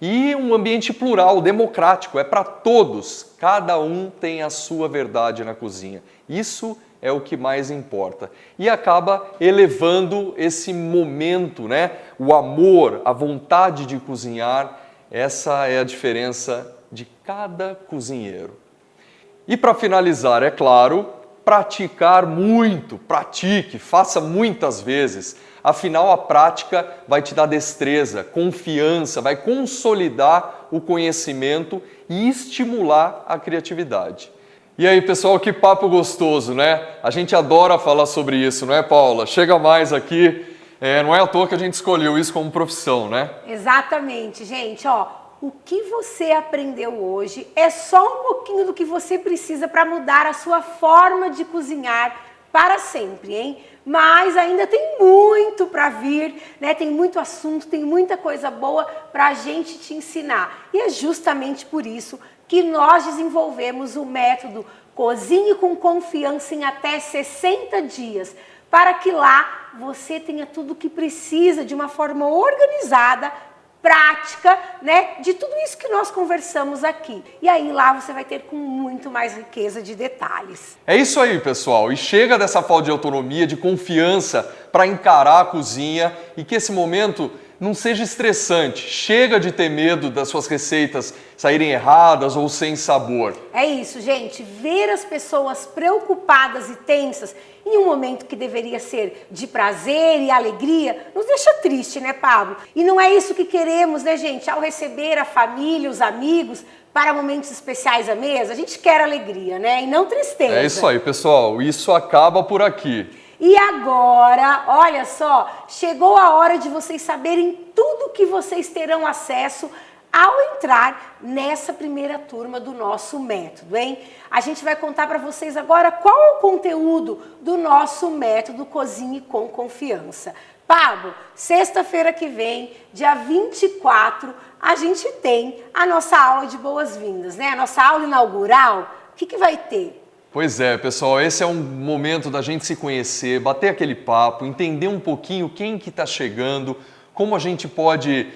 Speaker 2: E um ambiente plural, democrático, é para todos. Cada um tem a sua verdade na cozinha. Isso é o que mais importa. E acaba elevando esse momento, O amor, a vontade de cozinhar, essa é a diferença de cada cozinheiro. E para finalizar, é claro, praticar muito, pratique, faça muitas vezes. Afinal, a prática vai te dar destreza, confiança, vai consolidar o conhecimento e estimular a criatividade. E aí, pessoal, que papo gostoso, A gente adora falar sobre isso, não é, Paula? Chega mais aqui, não é à toa que a gente escolheu isso como profissão,
Speaker 1: Exatamente, gente, o que você aprendeu hoje é só um pouquinho do que você precisa para mudar a sua forma de cozinhar para sempre, hein? mas ainda tem muito para vir, né? Tem muito assunto, tem muita coisa boa para a gente te ensinar. E é justamente por isso que nós desenvolvemos o método Cozinhe com Confiança em até 60 dias, para que lá você tenha tudo o que precisa de uma forma organizada, prática, né, de tudo isso que nós conversamos aqui. E aí lá você vai ter com muito mais riqueza de detalhes.
Speaker 2: É isso aí, pessoal. E chega dessa falta de autonomia, de confiança para encarar a cozinha e que esse momento não seja estressante. Chega de ter medo das suas receitas saírem erradas ou sem sabor.
Speaker 1: É isso, gente. Ver as pessoas preocupadas e tensas em um momento que deveria ser de prazer e alegria, nos deixa triste, né, Pablo? E não é isso que queremos, né, gente? Ao receber a família, os amigos, para momentos especiais à mesa, a gente quer alegria, né? E não tristeza.
Speaker 2: É isso aí, pessoal. Isso acaba por aqui.
Speaker 1: E agora, olha só, chegou a hora de vocês saberem tudo que vocês terão acesso ao entrar nessa primeira turma do nosso método, hein? A gente vai contar para vocês agora qual é o conteúdo do nosso método Cozinhe com Confiança. Pablo, sexta-feira que vem, dia 24, a gente tem a nossa aula de boas-vindas, né? A nossa aula inaugural. O que vai ter?
Speaker 2: Pois é, pessoal, esse é um momento da gente se conhecer, bater aquele papo, entender um pouquinho quem que está chegando, como a gente pode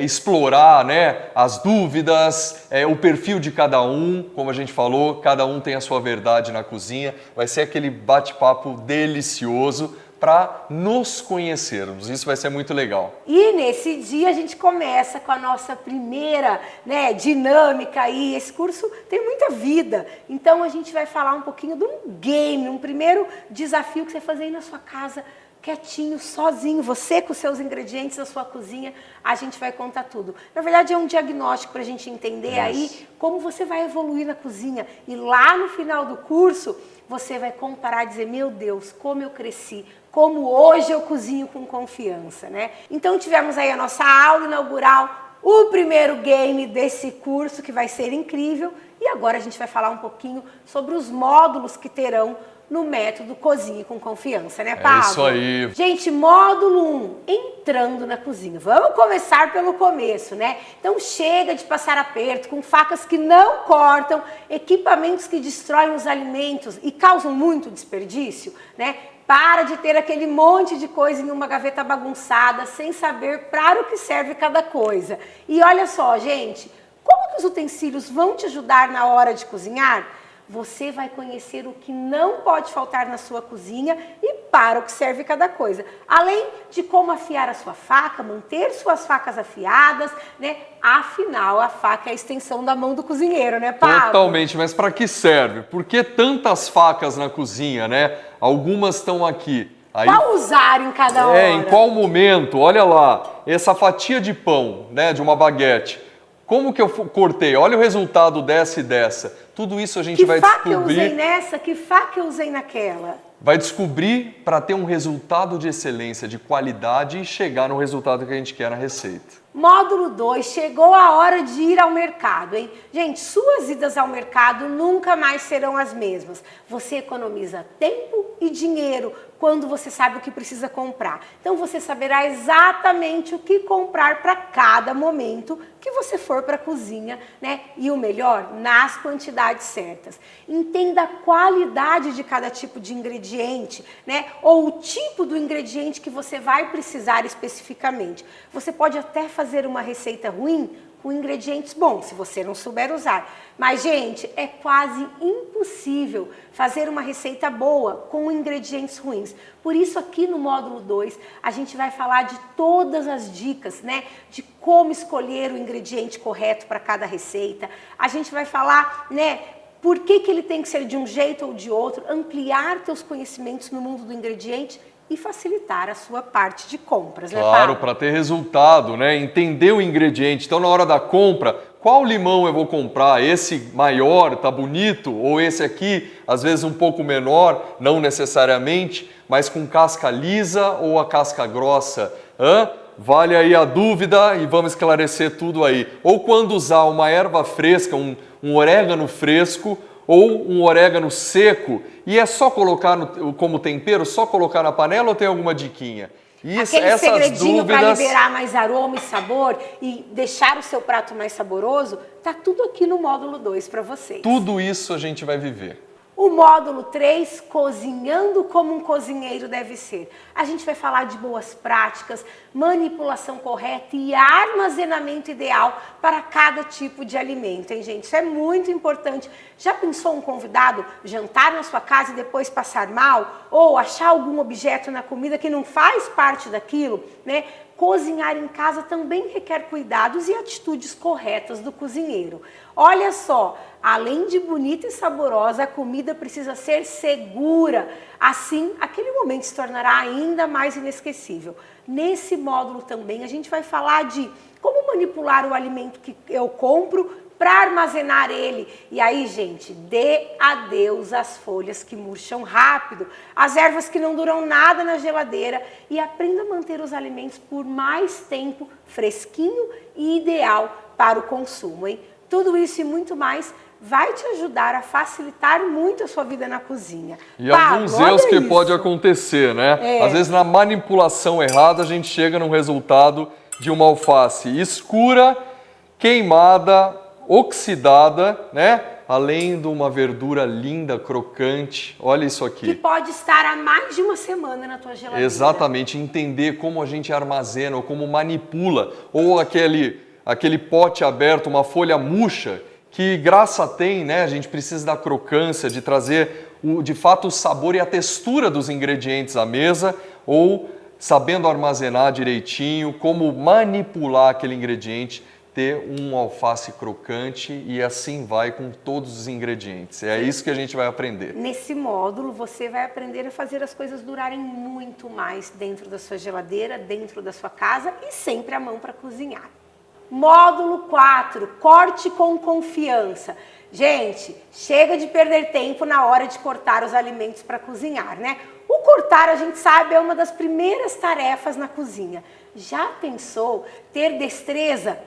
Speaker 2: explorar, né, as dúvidas, o perfil de cada um, como a gente falou, cada um tem a sua verdade na cozinha. Vai ser aquele bate-papo delicioso para nos conhecermos. Isso vai ser muito legal.
Speaker 1: E nesse dia a gente começa com a nossa primeira, né, dinâmica aí. Esse curso tem muita vida. Então a gente vai falar um pouquinho de um game, um primeiro desafio que você fazer aí na sua casa, quietinho, sozinho, você com os seus ingredientes na sua cozinha, a gente vai contar tudo. Na verdade é um diagnóstico para a gente entender aí como você vai evoluir na cozinha. E lá no final do curso, você vai comparar e dizer, meu Deus, como eu cresci, como hoje eu cozinho com confiança, né? Então tivemos aí a nossa aula inaugural, o primeiro game desse curso que vai ser incrível. E agora a gente vai falar um pouquinho sobre os módulos que terão no método Cozinhe com Confiança, né, Pablo?
Speaker 2: É isso aí.
Speaker 1: Gente, módulo 1, entrando na cozinha. Vamos começar pelo começo, né? Então chega de passar aperto com facas que não cortam, equipamentos que destroem os alimentos e causam muito desperdício, né? Para de ter aquele monte de coisa em uma gaveta bagunçada, sem saber para o que serve cada coisa. E olha só, gente, como que os utensílios vão te ajudar na hora de cozinhar? Você vai conhecer o que não pode faltar na sua cozinha e para o que serve cada coisa. Além de como afiar a sua faca, manter suas facas afiadas, né? Afinal, a faca é a extensão da mão do cozinheiro, né, Pablo?
Speaker 2: Totalmente, mas para que serve? Por que tantas facas na cozinha, né? Algumas estão aqui. Aí,
Speaker 1: qual usar em cada hora?
Speaker 2: Em qual momento? Olha lá, essa fatia de pão, né, de uma baguete. Como que eu cortei? Olha o resultado dessa e dessa. Tudo isso a gente vai descobrir.
Speaker 1: Que faca eu usei nessa? Que faca eu usei naquela?
Speaker 2: Vai descobrir para ter um resultado de excelência, de qualidade e chegar no resultado que a gente quer na receita.
Speaker 1: Módulo 2, chegou a hora de ir ao mercado, hein? Gente, suas idas ao mercado nunca mais serão as mesmas. Você economiza tempo e dinheiro quando você sabe o que precisa comprar. Então você saberá exatamente o que comprar para cada momento que você for para a cozinha, né? E o melhor, nas quantidades certas. Entenda a qualidade de cada tipo de ingrediente, né? Ou o tipo do ingrediente que você vai precisar especificamente. Você pode até fazer uma receita ruim com ingredientes bons, se você não souber usar. Mas, gente, é quase impossível fazer uma receita boa com ingredientes ruins. Por isso, aqui no módulo 2, a gente vai falar de todas as dicas, né? De como escolher o ingrediente correto para cada receita. A gente vai falar, né? Por que ele tem que ser de um jeito ou de outro, ampliar teus conhecimentos no mundo do ingrediente e facilitar a sua parte de compras, né, Pablo?
Speaker 2: Claro, para ter resultado, né? Entender o ingrediente. Então, na hora da compra, qual limão eu vou comprar? Esse maior, tá bonito? Ou esse aqui, às vezes um pouco menor, não necessariamente, mas com casca lisa ou a casca grossa? Vale aí a dúvida e vamos esclarecer tudo aí. Ou quando usar uma erva fresca, um orégano fresco, ou um orégano seco e é só colocar como tempero, só colocar na panela ou tem alguma diquinha?
Speaker 1: Aquele segredinho para liberar mais aroma e sabor e deixar o seu prato mais saboroso, tá tudo aqui no módulo 2 para vocês.
Speaker 2: Tudo isso a gente vai viver.
Speaker 1: O módulo 3, cozinhando como um cozinheiro deve ser. A gente vai falar de boas práticas, manipulação correta e armazenamento ideal para cada tipo de alimento, hein, gente? Isso é muito importante. Já pensou um convidado jantar na sua casa e depois passar mal? Ou achar algum objeto na comida que não faz parte daquilo, né? Cozinhar em casa também requer cuidados e atitudes corretas do cozinheiro. Olha só, além de bonita e saborosa, a comida precisa ser segura. Assim, aquele momento se tornará ainda mais inesquecível. Nesse módulo também a gente vai falar de como manipular o alimento que eu compro para armazenar ele. E aí, gente, dê adeus às folhas que murcham rápido, as ervas que não duram nada na geladeira e aprenda a manter os alimentos por mais tempo fresquinho e ideal para o consumo, hein? Tudo isso e muito mais vai te ajudar a facilitar muito a sua vida na cozinha.
Speaker 2: E alguns erros que pode acontecer, né? Às vezes na manipulação errada a gente chega num resultado de uma alface escura, queimada, oxidada, né? Além de uma verdura linda, crocante. Olha isso aqui.
Speaker 1: Que pode estar há mais de uma semana na tua geladeira.
Speaker 2: Exatamente, entender como a gente armazena ou como manipula, ou aquele pote aberto, uma folha murcha, que graça tem, né? A gente precisa da crocância, de trazer de fato o sabor e a textura dos ingredientes à mesa, ou sabendo armazenar direitinho, como manipular aquele ingrediente, ter um alface crocante e assim vai com todos os ingredientes. É isso que a gente vai aprender.
Speaker 1: Nesse módulo você vai aprender a fazer as coisas durarem muito mais dentro da sua geladeira, dentro da sua casa e sempre à mão para cozinhar. Módulo 4, corte com confiança. Gente, chega de perder tempo na hora de cortar os alimentos para cozinhar, né? O cortar, a gente sabe, é uma das primeiras tarefas na cozinha. Já pensou ter destreza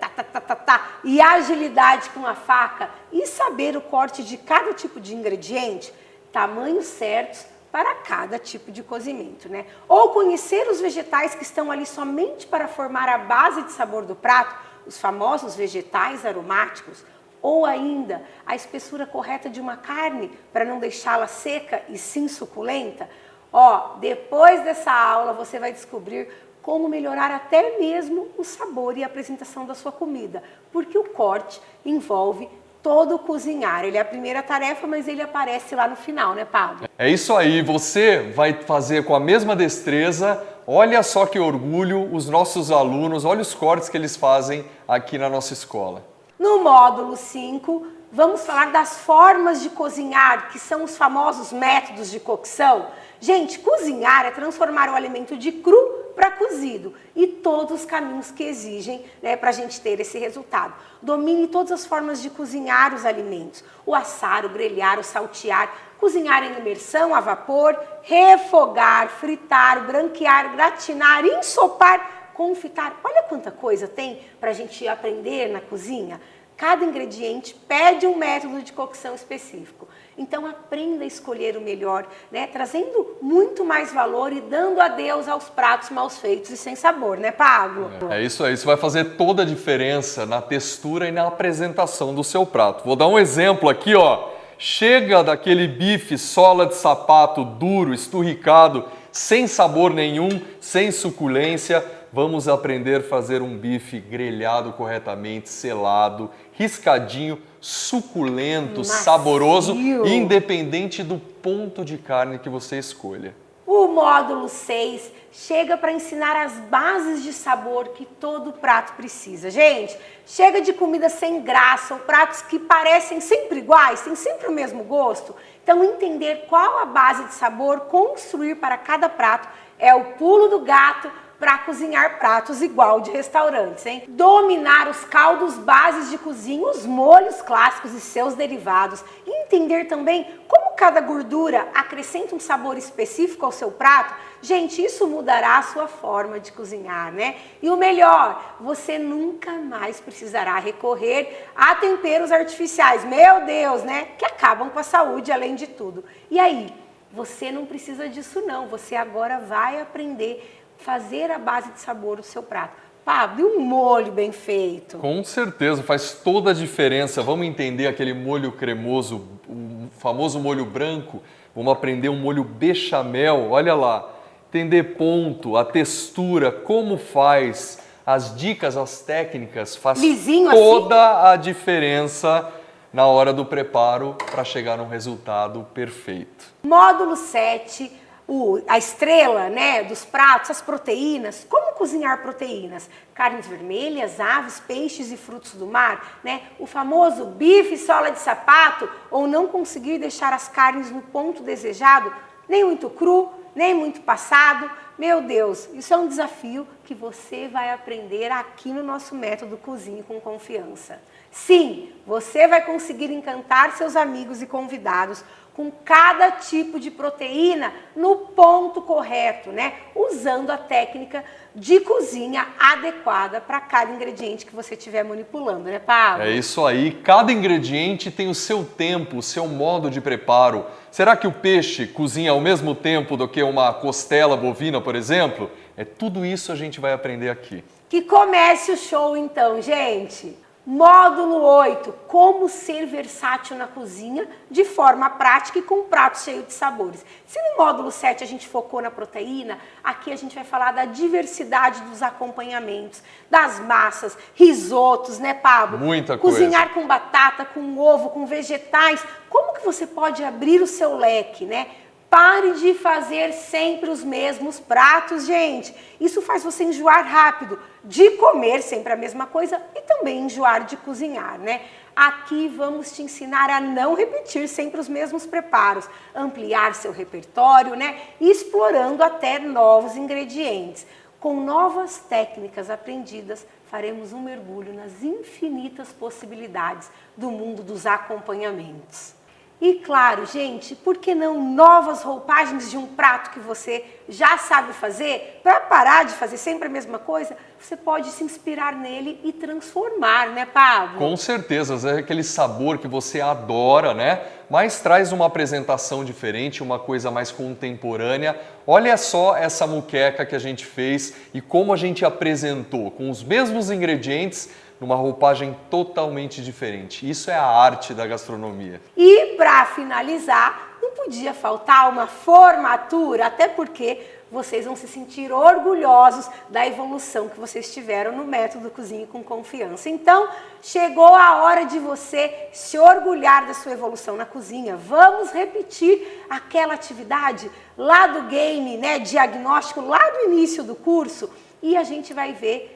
Speaker 1: e agilidade com a faca e saber o corte de cada tipo de ingrediente? Tamanhos certos para cada tipo de cozimento, né? Ou conhecer os vegetais que estão ali somente para formar a base de sabor do prato, os famosos vegetais aromáticos, ou ainda a espessura correta de uma carne para não deixá-la seca e sim suculenta. Ó, depois dessa aula você vai descobrir como melhorar até mesmo o sabor e a apresentação da sua comida, porque o corte envolve todo o cozinhar. Ele é a primeira tarefa, mas ele aparece lá no final, né, Pablo?
Speaker 2: É isso aí, você vai fazer com a mesma destreza. Olha só que orgulho os nossos alunos, olha os cortes que eles fazem aqui na nossa escola.
Speaker 1: No módulo 5, vamos falar das formas de cozinhar, que são os famosos métodos de cocção. Gente, cozinhar é transformar o alimento de cru para cozido e todos os caminhos que exigem, né, para a gente ter esse resultado. Domine todas as formas de cozinhar os alimentos, o assar, o grelhar, o saltear, cozinhar em imersão, a vapor, refogar, fritar, branquear, gratinar, ensopar, confitar. Olha quanta coisa tem para a gente aprender na cozinha. Cada ingrediente pede um método de cocção específico. Então aprenda a escolher o melhor, né? Trazendo muito mais valor e dando adeus aos pratos mal feitos e sem sabor, né, Pablo?
Speaker 2: É isso aí, isso vai fazer toda a diferença na textura e na apresentação do seu prato. Vou dar um exemplo aqui, ó. Chega daquele bife sola de sapato duro, esturricado, sem sabor nenhum, sem suculência. Vamos aprender a fazer um bife grelhado corretamente, selado, riscadinho, suculento,
Speaker 1: macio,
Speaker 2: saboroso, independente do ponto de carne que você escolha.
Speaker 1: O módulo 6 chega para ensinar as bases de sabor que todo prato precisa. Gente, chega de comida sem graça ou pratos que parecem sempre iguais, têm sempre o mesmo gosto. Então, entender qual a base de sabor construir para cada prato é o pulo do gato para cozinhar pratos igual de restaurantes, hein? Dominar os caldos bases de cozinha, os molhos clássicos e seus derivados. E entender também como como cada gordura acrescenta um sabor específico ao seu prato, gente, isso mudará a sua forma de cozinhar, né? E o melhor, você nunca mais precisará recorrer a temperos artificiais, meu Deus, né? Que acabam com a saúde, além de tudo. E aí, você não precisa disso não, você agora vai aprender a fazer a base de sabor do seu prato. Pablo, e um molho bem feito?
Speaker 2: Com certeza, faz toda a diferença. Vamos entender aquele molho cremoso, o famoso molho branco. Vamos aprender um molho bechamel, olha lá. Entender ponto, a textura, como faz, as dicas, as técnicas, faz
Speaker 1: Lisinho
Speaker 2: toda a diferença na hora do preparo para chegar num resultado perfeito.
Speaker 1: Módulo 7, a estrela, né, dos pratos, as proteínas. Como cozinhar proteínas? Carnes vermelhas, aves, peixes e frutos do mar, né? O famoso bife sola de sapato, ou não conseguir deixar as carnes no ponto desejado, nem muito cru, nem muito passado. Meu Deus, isso é um desafio que você vai aprender aqui no nosso método Cozinhe com Confiança. Sim, você vai conseguir encantar seus amigos e convidados com cada tipo de proteína no ponto correto, né? Usando a técnica de cozinha adequada para cada ingrediente que você estiver manipulando, né, Pablo?
Speaker 2: É isso aí, cada ingrediente tem o seu tempo, o seu modo de preparo. Será que o peixe cozinha ao mesmo tempo do que uma costela bovina, por exemplo? É tudo isso a gente vai aprender aqui.
Speaker 1: Que comece o show então, gente! Módulo 8, como ser versátil na cozinha de forma prática e com um prato cheio de sabores. Se no módulo 7 a gente focou na proteína, aqui a gente vai falar da diversidade dos acompanhamentos, das massas, risotos, né, Pablo?
Speaker 2: Muita coisa.
Speaker 1: Cozinhar com batata, com ovo, com vegetais. Como que você pode abrir o seu leque, né? Pare de fazer sempre os mesmos pratos, gente. Isso faz você enjoar rápido de comer sempre a mesma coisa e também enjoar de cozinhar, né? Aqui vamos te ensinar a não repetir sempre os mesmos preparos, ampliar seu repertório, né? E explorando até novos ingredientes. Com novas técnicas aprendidas, faremos um mergulho nas infinitas possibilidades do mundo dos acompanhamentos. E claro, gente, por que não novas roupagens de um prato que você já sabe fazer? Para parar de fazer sempre a mesma coisa, você pode se inspirar nele e transformar, né, Pablo?
Speaker 2: Com certeza, é aquele sabor que você adora, né? Mas traz uma apresentação diferente, uma coisa mais contemporânea. Olha só essa muqueca que a gente fez e como a gente apresentou, com os mesmos ingredientes, numa roupagem totalmente diferente. Isso é a arte da gastronomia.
Speaker 1: E para finalizar, não podia faltar uma formatura, até porque vocês vão se sentir orgulhosos da evolução que vocês tiveram no método Cozinhe com Confiança. Então, chegou a hora de você se orgulhar da sua evolução na cozinha. Vamos repetir aquela atividade lá do game, né, diagnóstico, lá do início do curso, e a gente vai ver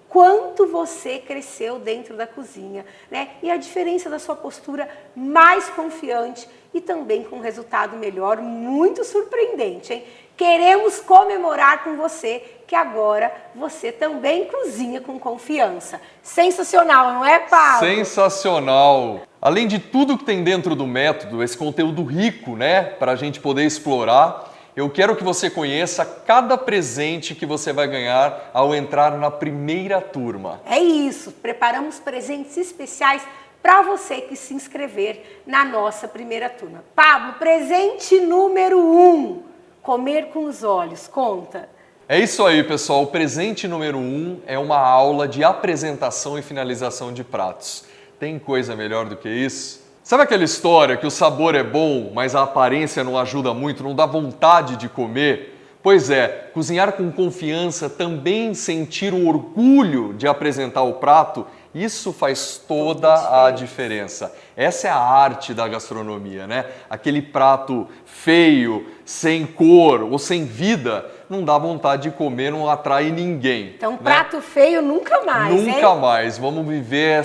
Speaker 1: quanto você cresceu dentro da cozinha, né? E a diferença da sua postura mais confiante e também com um resultado melhor, muito surpreendente, hein? Queremos comemorar com você que agora você também cozinha com confiança. Sensacional, não é, Paulo?
Speaker 2: Sensacional! Além de tudo que tem dentro do método, esse conteúdo rico, né, para a gente poder explorar, eu quero que você conheça cada presente que você vai ganhar ao entrar na primeira turma.
Speaker 1: É isso, preparamos presentes especiais para você que se inscrever na nossa primeira turma. Pablo, presente número 1, comer com os olhos, conta.
Speaker 2: É isso aí, pessoal. O presente número 1 é uma aula de apresentação e finalização de pratos. Tem coisa melhor do que isso? Sabe aquela história que o sabor é bom, mas a aparência não ajuda muito, não dá vontade de comer? Pois é, cozinhar com confiança, também sentir o orgulho de apresentar o prato, isso faz toda a diferença. Essa é a arte da gastronomia, né? Aquele prato feio, sem cor ou sem vida, não dá vontade de comer, não atrai ninguém.
Speaker 1: Então, prato feio nunca mais,
Speaker 2: Nunca mais. Vamos viver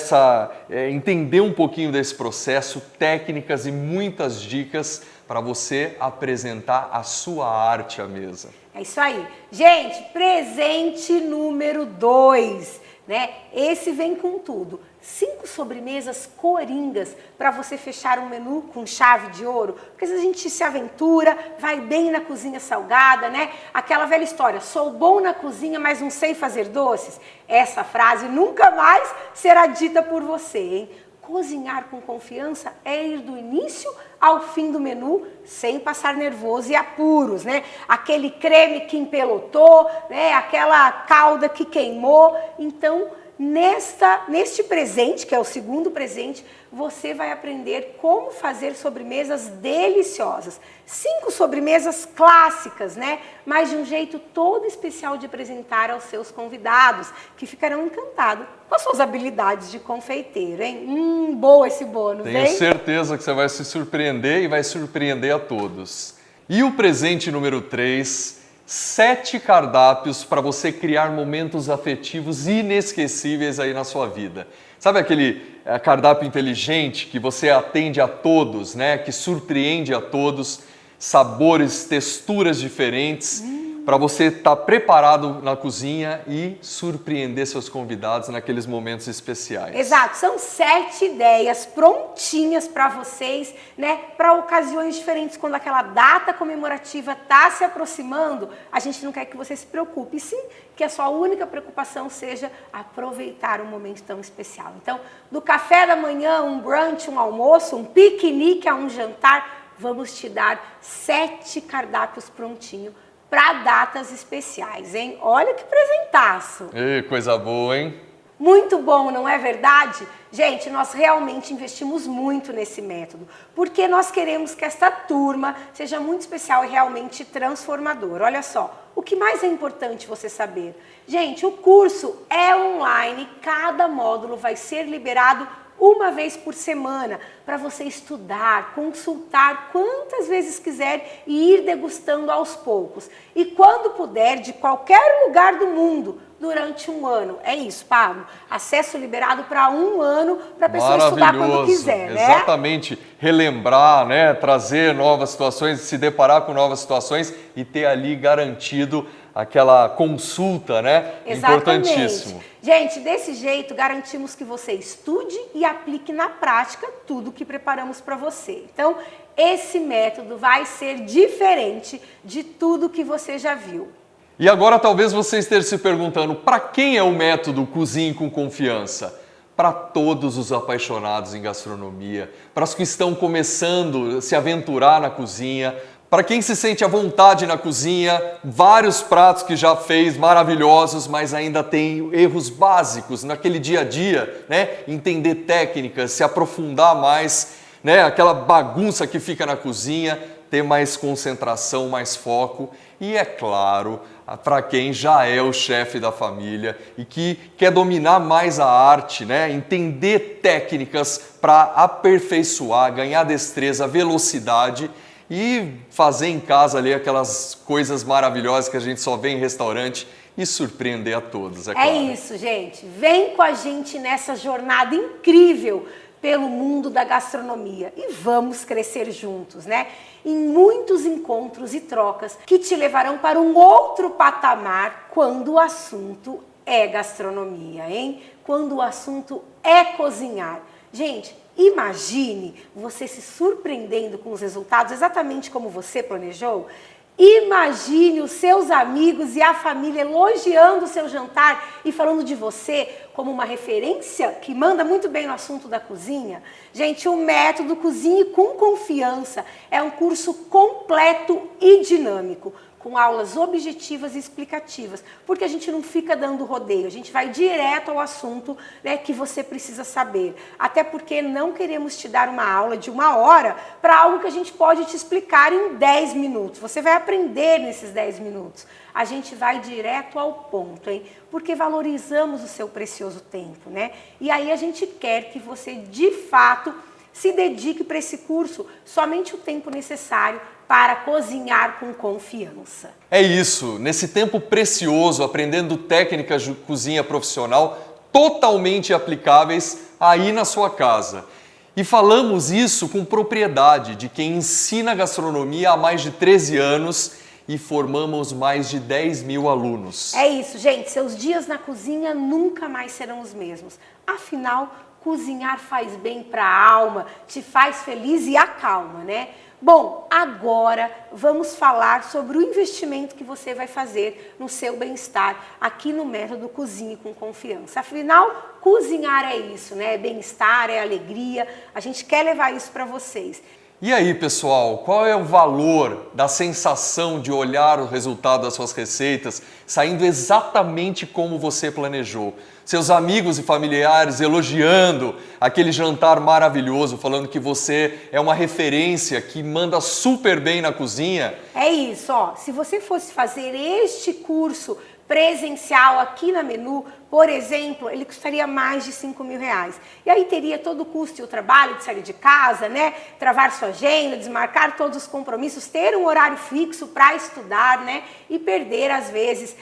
Speaker 2: entender um pouquinho desse processo, técnicas e muitas dicas para você apresentar a sua arte à mesa.
Speaker 1: É isso aí. Gente, presente número 2. né? Esse vem com tudo. 5 sobremesas coringas para você fechar um menu com chave de ouro. Porque às vezes a gente se aventura, vai bem na cozinha salgada, né? Aquela velha história, sou bom na cozinha, mas não sei fazer doces. Essa frase nunca mais será dita por você, hein? Cozinhar com confiança é ir do início ao fim do menu sem passar nervoso e apuros, né? Aquele creme que empelotou, né? Aquela calda que queimou. Então, neste presente, que é o segundo presente, você vai aprender como fazer sobremesas deliciosas. 5 sobremesas clássicas, né? Mas de um jeito todo especial de apresentar aos seus convidados, que ficarão encantados com as suas habilidades de confeiteiro, hein? Boa esse bônus, hein?
Speaker 2: Tenho certeza que você vai se surpreender e vai surpreender a todos. E o presente número 3, 7 cardápios para você criar momentos afetivos inesquecíveis aí na sua vida. Sabe aquele cardápio inteligente que você atende a todos, né? Que surpreende a todos, sabores, texturas diferentes, para você estar preparado na cozinha e surpreender seus convidados naqueles momentos especiais.
Speaker 1: Exato, são 7 ideias prontinhas para vocês, né? Para ocasiões diferentes, quando aquela data comemorativa está se aproximando, a gente não quer que você se preocupe, sim, que a sua única preocupação seja aproveitar um momento tão especial. Então, do café da manhã, um brunch, um almoço, um piquenique a um jantar, vamos te dar 7 cardápios prontinhos para datas especiais, hein? Olha que presentaço!
Speaker 2: Ei, coisa boa, hein?
Speaker 1: Muito bom, não é verdade? Gente, nós realmente investimos muito nesse método, porque nós queremos que esta turma seja muito especial e realmente transformadora. Olha só, o que mais é importante você saber? Gente, o curso é online, cada módulo vai ser liberado uma vez por semana, para você estudar, consultar quantas vezes quiser e ir degustando aos poucos. E quando puder, de qualquer lugar do mundo, durante um ano. É isso, Pablo. Acesso liberado para um ano, para a pessoa estudar quando quiser, né?
Speaker 2: Exatamente. Relembrar, né? Trazer novas situações, se deparar com novas situações e ter ali garantido aquela consulta, né?
Speaker 1: Exatamente.
Speaker 2: Importantíssimo.
Speaker 1: Gente, desse jeito garantimos que você estude e aplique na prática tudo que preparamos para você. Então, esse método vai ser diferente de tudo que você já viu.
Speaker 2: E agora talvez você esteja se perguntando, para quem é o método Cozinhe com Confiança? Para todos os apaixonados em gastronomia, para os que estão começando a se aventurar na cozinha, para quem se sente à vontade na cozinha, vários pratos que já fez maravilhosos, mas ainda tem erros básicos naquele dia a dia, né? Entender técnicas, se aprofundar mais, né? Aquela bagunça que fica na cozinha, ter mais concentração, mais foco. E é claro, para quem já é o chefe da família e que quer dominar mais a arte, né? Entender técnicas para aperfeiçoar, ganhar destreza, velocidade e fazer em casa ali aquelas coisas maravilhosas que a gente só vê em restaurante e surpreender a todos, é claro.
Speaker 1: É isso, gente. Vem com a gente nessa jornada incrível pelo mundo da gastronomia e vamos crescer juntos, né? Em muitos encontros e trocas que te levarão para um outro patamar quando o assunto é gastronomia, hein? Quando o assunto é cozinhar. Gente, imagine você se surpreendendo com os resultados exatamente como você planejou. Imagine os seus amigos e a família elogiando o seu jantar e falando de você como uma referência que manda muito bem no assunto da cozinha. Gente, o método Cozinhe com Confiança é um curso completo e dinâmico, com aulas objetivas e explicativas, porque a gente não fica dando rodeio, a gente vai direto ao assunto, né, que você precisa saber. Até porque não queremos te dar uma aula de 1 hora para algo que a gente pode te explicar em 10 minutos. Você vai aprender nesses 10 minutos. A gente vai direto ao ponto, hein? Porque valorizamos o seu precioso tempo, né? E aí a gente quer que você, de fato, se dedique para esse curso somente o tempo necessário para cozinhar com confiança.
Speaker 2: É isso, nesse tempo precioso, aprendendo técnicas de cozinha profissional totalmente aplicáveis aí na sua casa. E falamos isso com propriedade de quem ensina gastronomia há mais de 13 anos e formamos mais de 10 mil alunos.
Speaker 1: É isso, gente. Seus dias na cozinha nunca mais serão os mesmos. Afinal, cozinhar faz bem para a alma, te faz feliz e acalma, né? Bom, agora vamos falar sobre o investimento que você vai fazer no seu bem-estar aqui no método Cozinhe com Confiança. Afinal, cozinhar é isso, né? É bem-estar, é alegria. A gente quer levar isso para vocês.
Speaker 2: E aí, pessoal, qual é o valor da sensação de olhar o resultado das suas receitas saindo exatamente como você planejou? Seus amigos e familiares elogiando aquele jantar maravilhoso, falando que você é uma referência, que manda super bem na cozinha.
Speaker 1: É isso, ó. Se você fosse fazer este curso presencial aqui na Menu, por exemplo, ele custaria mais de 5 mil reais. E aí teria todo o custo e o trabalho de sair de casa, né? Travar sua agenda, desmarcar todos os compromissos, ter um horário fixo para estudar, né? E perder, às vezes,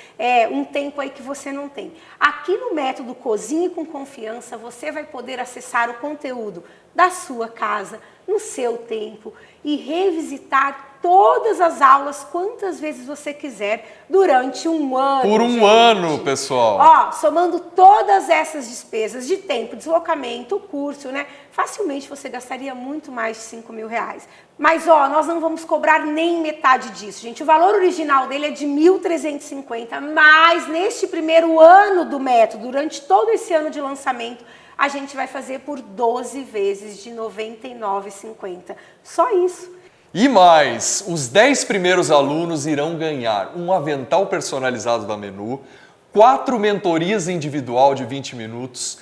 Speaker 1: um tempo aí que você não tem. Aqui no método Cozinhe com Confiança, você vai poder acessar o conteúdo da sua casa, no seu tempo e revisitar todas as aulas quantas vezes você quiser durante um ano.
Speaker 2: Por um ano, pessoal.
Speaker 1: Ó, somando todas essas despesas de tempo, deslocamento, curso, né? Facilmente você gastaria muito mais de 5 mil reais. Mas, ó, nós não vamos cobrar nem metade disso, gente. O valor original dele é de 1.350, mas neste primeiro ano do método, durante todo esse ano de lançamento, a gente vai fazer por 12 vezes de R$ 99,50. Só isso.
Speaker 2: E mais, os 10 primeiros alunos irão ganhar um avental personalizado da Menu, 4 mentorias individual de 20 minutos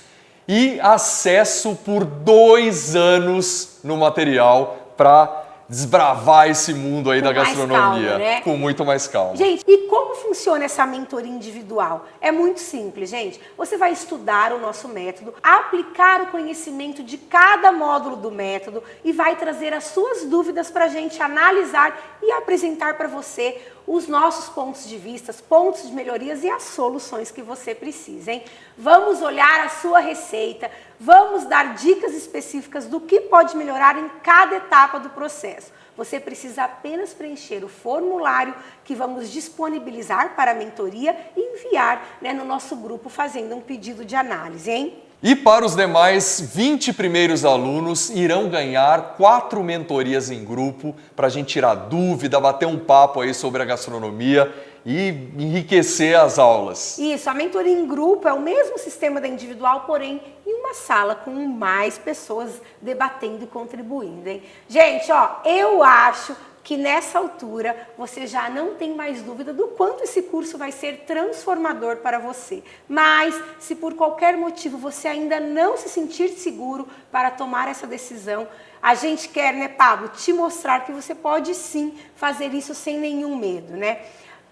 Speaker 2: e acesso por 2 anos no material para desbravar esse mundo aí da gastronomia,
Speaker 1: calma, né?
Speaker 2: Com muito mais calma.
Speaker 1: Gente, e como funciona essa mentoria individual? É muito simples, gente. Você vai estudar o nosso método, aplicar o conhecimento de cada módulo do método e vai trazer as suas dúvidas para a gente analisar e apresentar para você os nossos pontos de vista, pontos de melhorias e as soluções que você precisa, hein? Vamos olhar a sua receita, vamos dar dicas específicas do que pode melhorar em cada etapa do processo. Você precisa apenas preencher o formulário que vamos disponibilizar para a mentoria e enviar, né, no nosso grupo fazendo um pedido de análise, hein?
Speaker 2: E para os demais 20 primeiros alunos irão ganhar 4 mentorias em grupo para a gente tirar dúvida, bater um papo aí sobre a gastronomia e enriquecer as aulas.
Speaker 1: Isso, a mentoria em grupo é o mesmo sistema da individual, porém em uma sala com mais pessoas debatendo e contribuindo, hein? Gente, ó, eu acho que nessa altura você já não tem mais dúvida do quanto esse curso vai ser transformador para você. Mas, se por qualquer motivo você ainda não se sentir seguro para tomar essa decisão, a gente quer, né, Pablo, te mostrar que você pode sim fazer isso sem nenhum medo, né?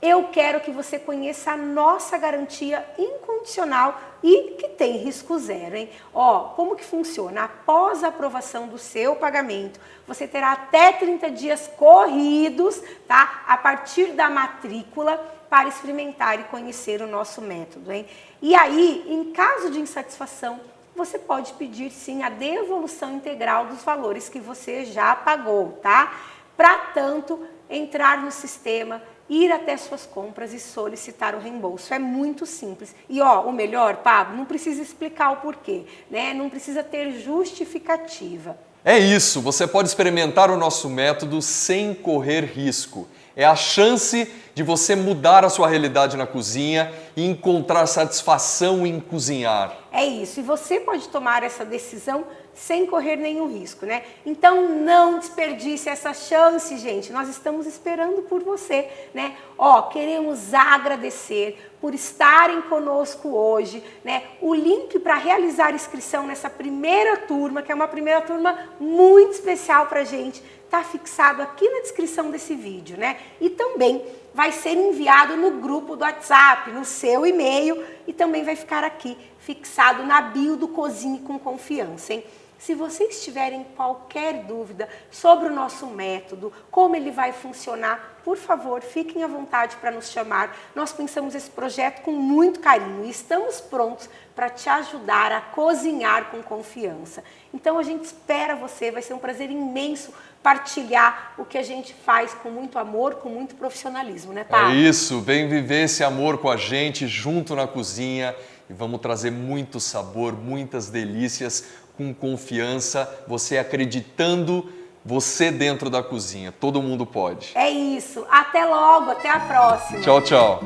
Speaker 1: Eu quero que você conheça a nossa garantia incondicional e que tem risco zero, hein? Ó, como que funciona? Após a aprovação do seu pagamento, você terá até 30 dias corridos, tá? A partir da matrícula para experimentar e conhecer o nosso método, hein? E aí, em caso de insatisfação, você pode pedir sim a devolução integral dos valores que você já pagou, tá? Para tanto, entrar no sistema, ir até suas compras e solicitar o reembolso. É muito simples. E ó, o melhor, Pablo, não precisa explicar o porquê, né? Não precisa ter justificativa.
Speaker 2: É isso, você pode experimentar o nosso método sem correr risco. É a chance de você mudar a sua realidade na cozinha e encontrar satisfação em cozinhar.
Speaker 1: É isso, e você pode tomar essa decisão sem correr nenhum risco, né? Então não desperdice essa chance, gente. Nós estamos esperando por você, né? Ó, queremos agradecer por estarem conosco hoje, né? O link para realizar a inscrição nessa primeira turma, que é uma primeira turma muito especial pra gente, tá fixado aqui na descrição desse vídeo, né? E também vai ser enviado no grupo do WhatsApp, no seu e-mail, e também vai ficar aqui fixado na bio do Cozinhe com Confiança, hein? Se vocês tiverem qualquer dúvida sobre o nosso método, como ele vai funcionar, por favor, fiquem à vontade para nos chamar. Nós pensamos esse projeto com muito carinho e estamos prontos para te ajudar a cozinhar com confiança. Então a gente espera você, vai ser um prazer imenso partilhar o que a gente faz com muito amor, com muito profissionalismo, né, Pablo?
Speaker 2: É isso, vem viver esse amor com a gente junto na cozinha e vamos trazer muito sabor, muitas delícias com confiança, você acreditando, você dentro da cozinha, todo mundo pode.
Speaker 1: É isso, até logo, até a próxima.
Speaker 2: Tchau, tchau.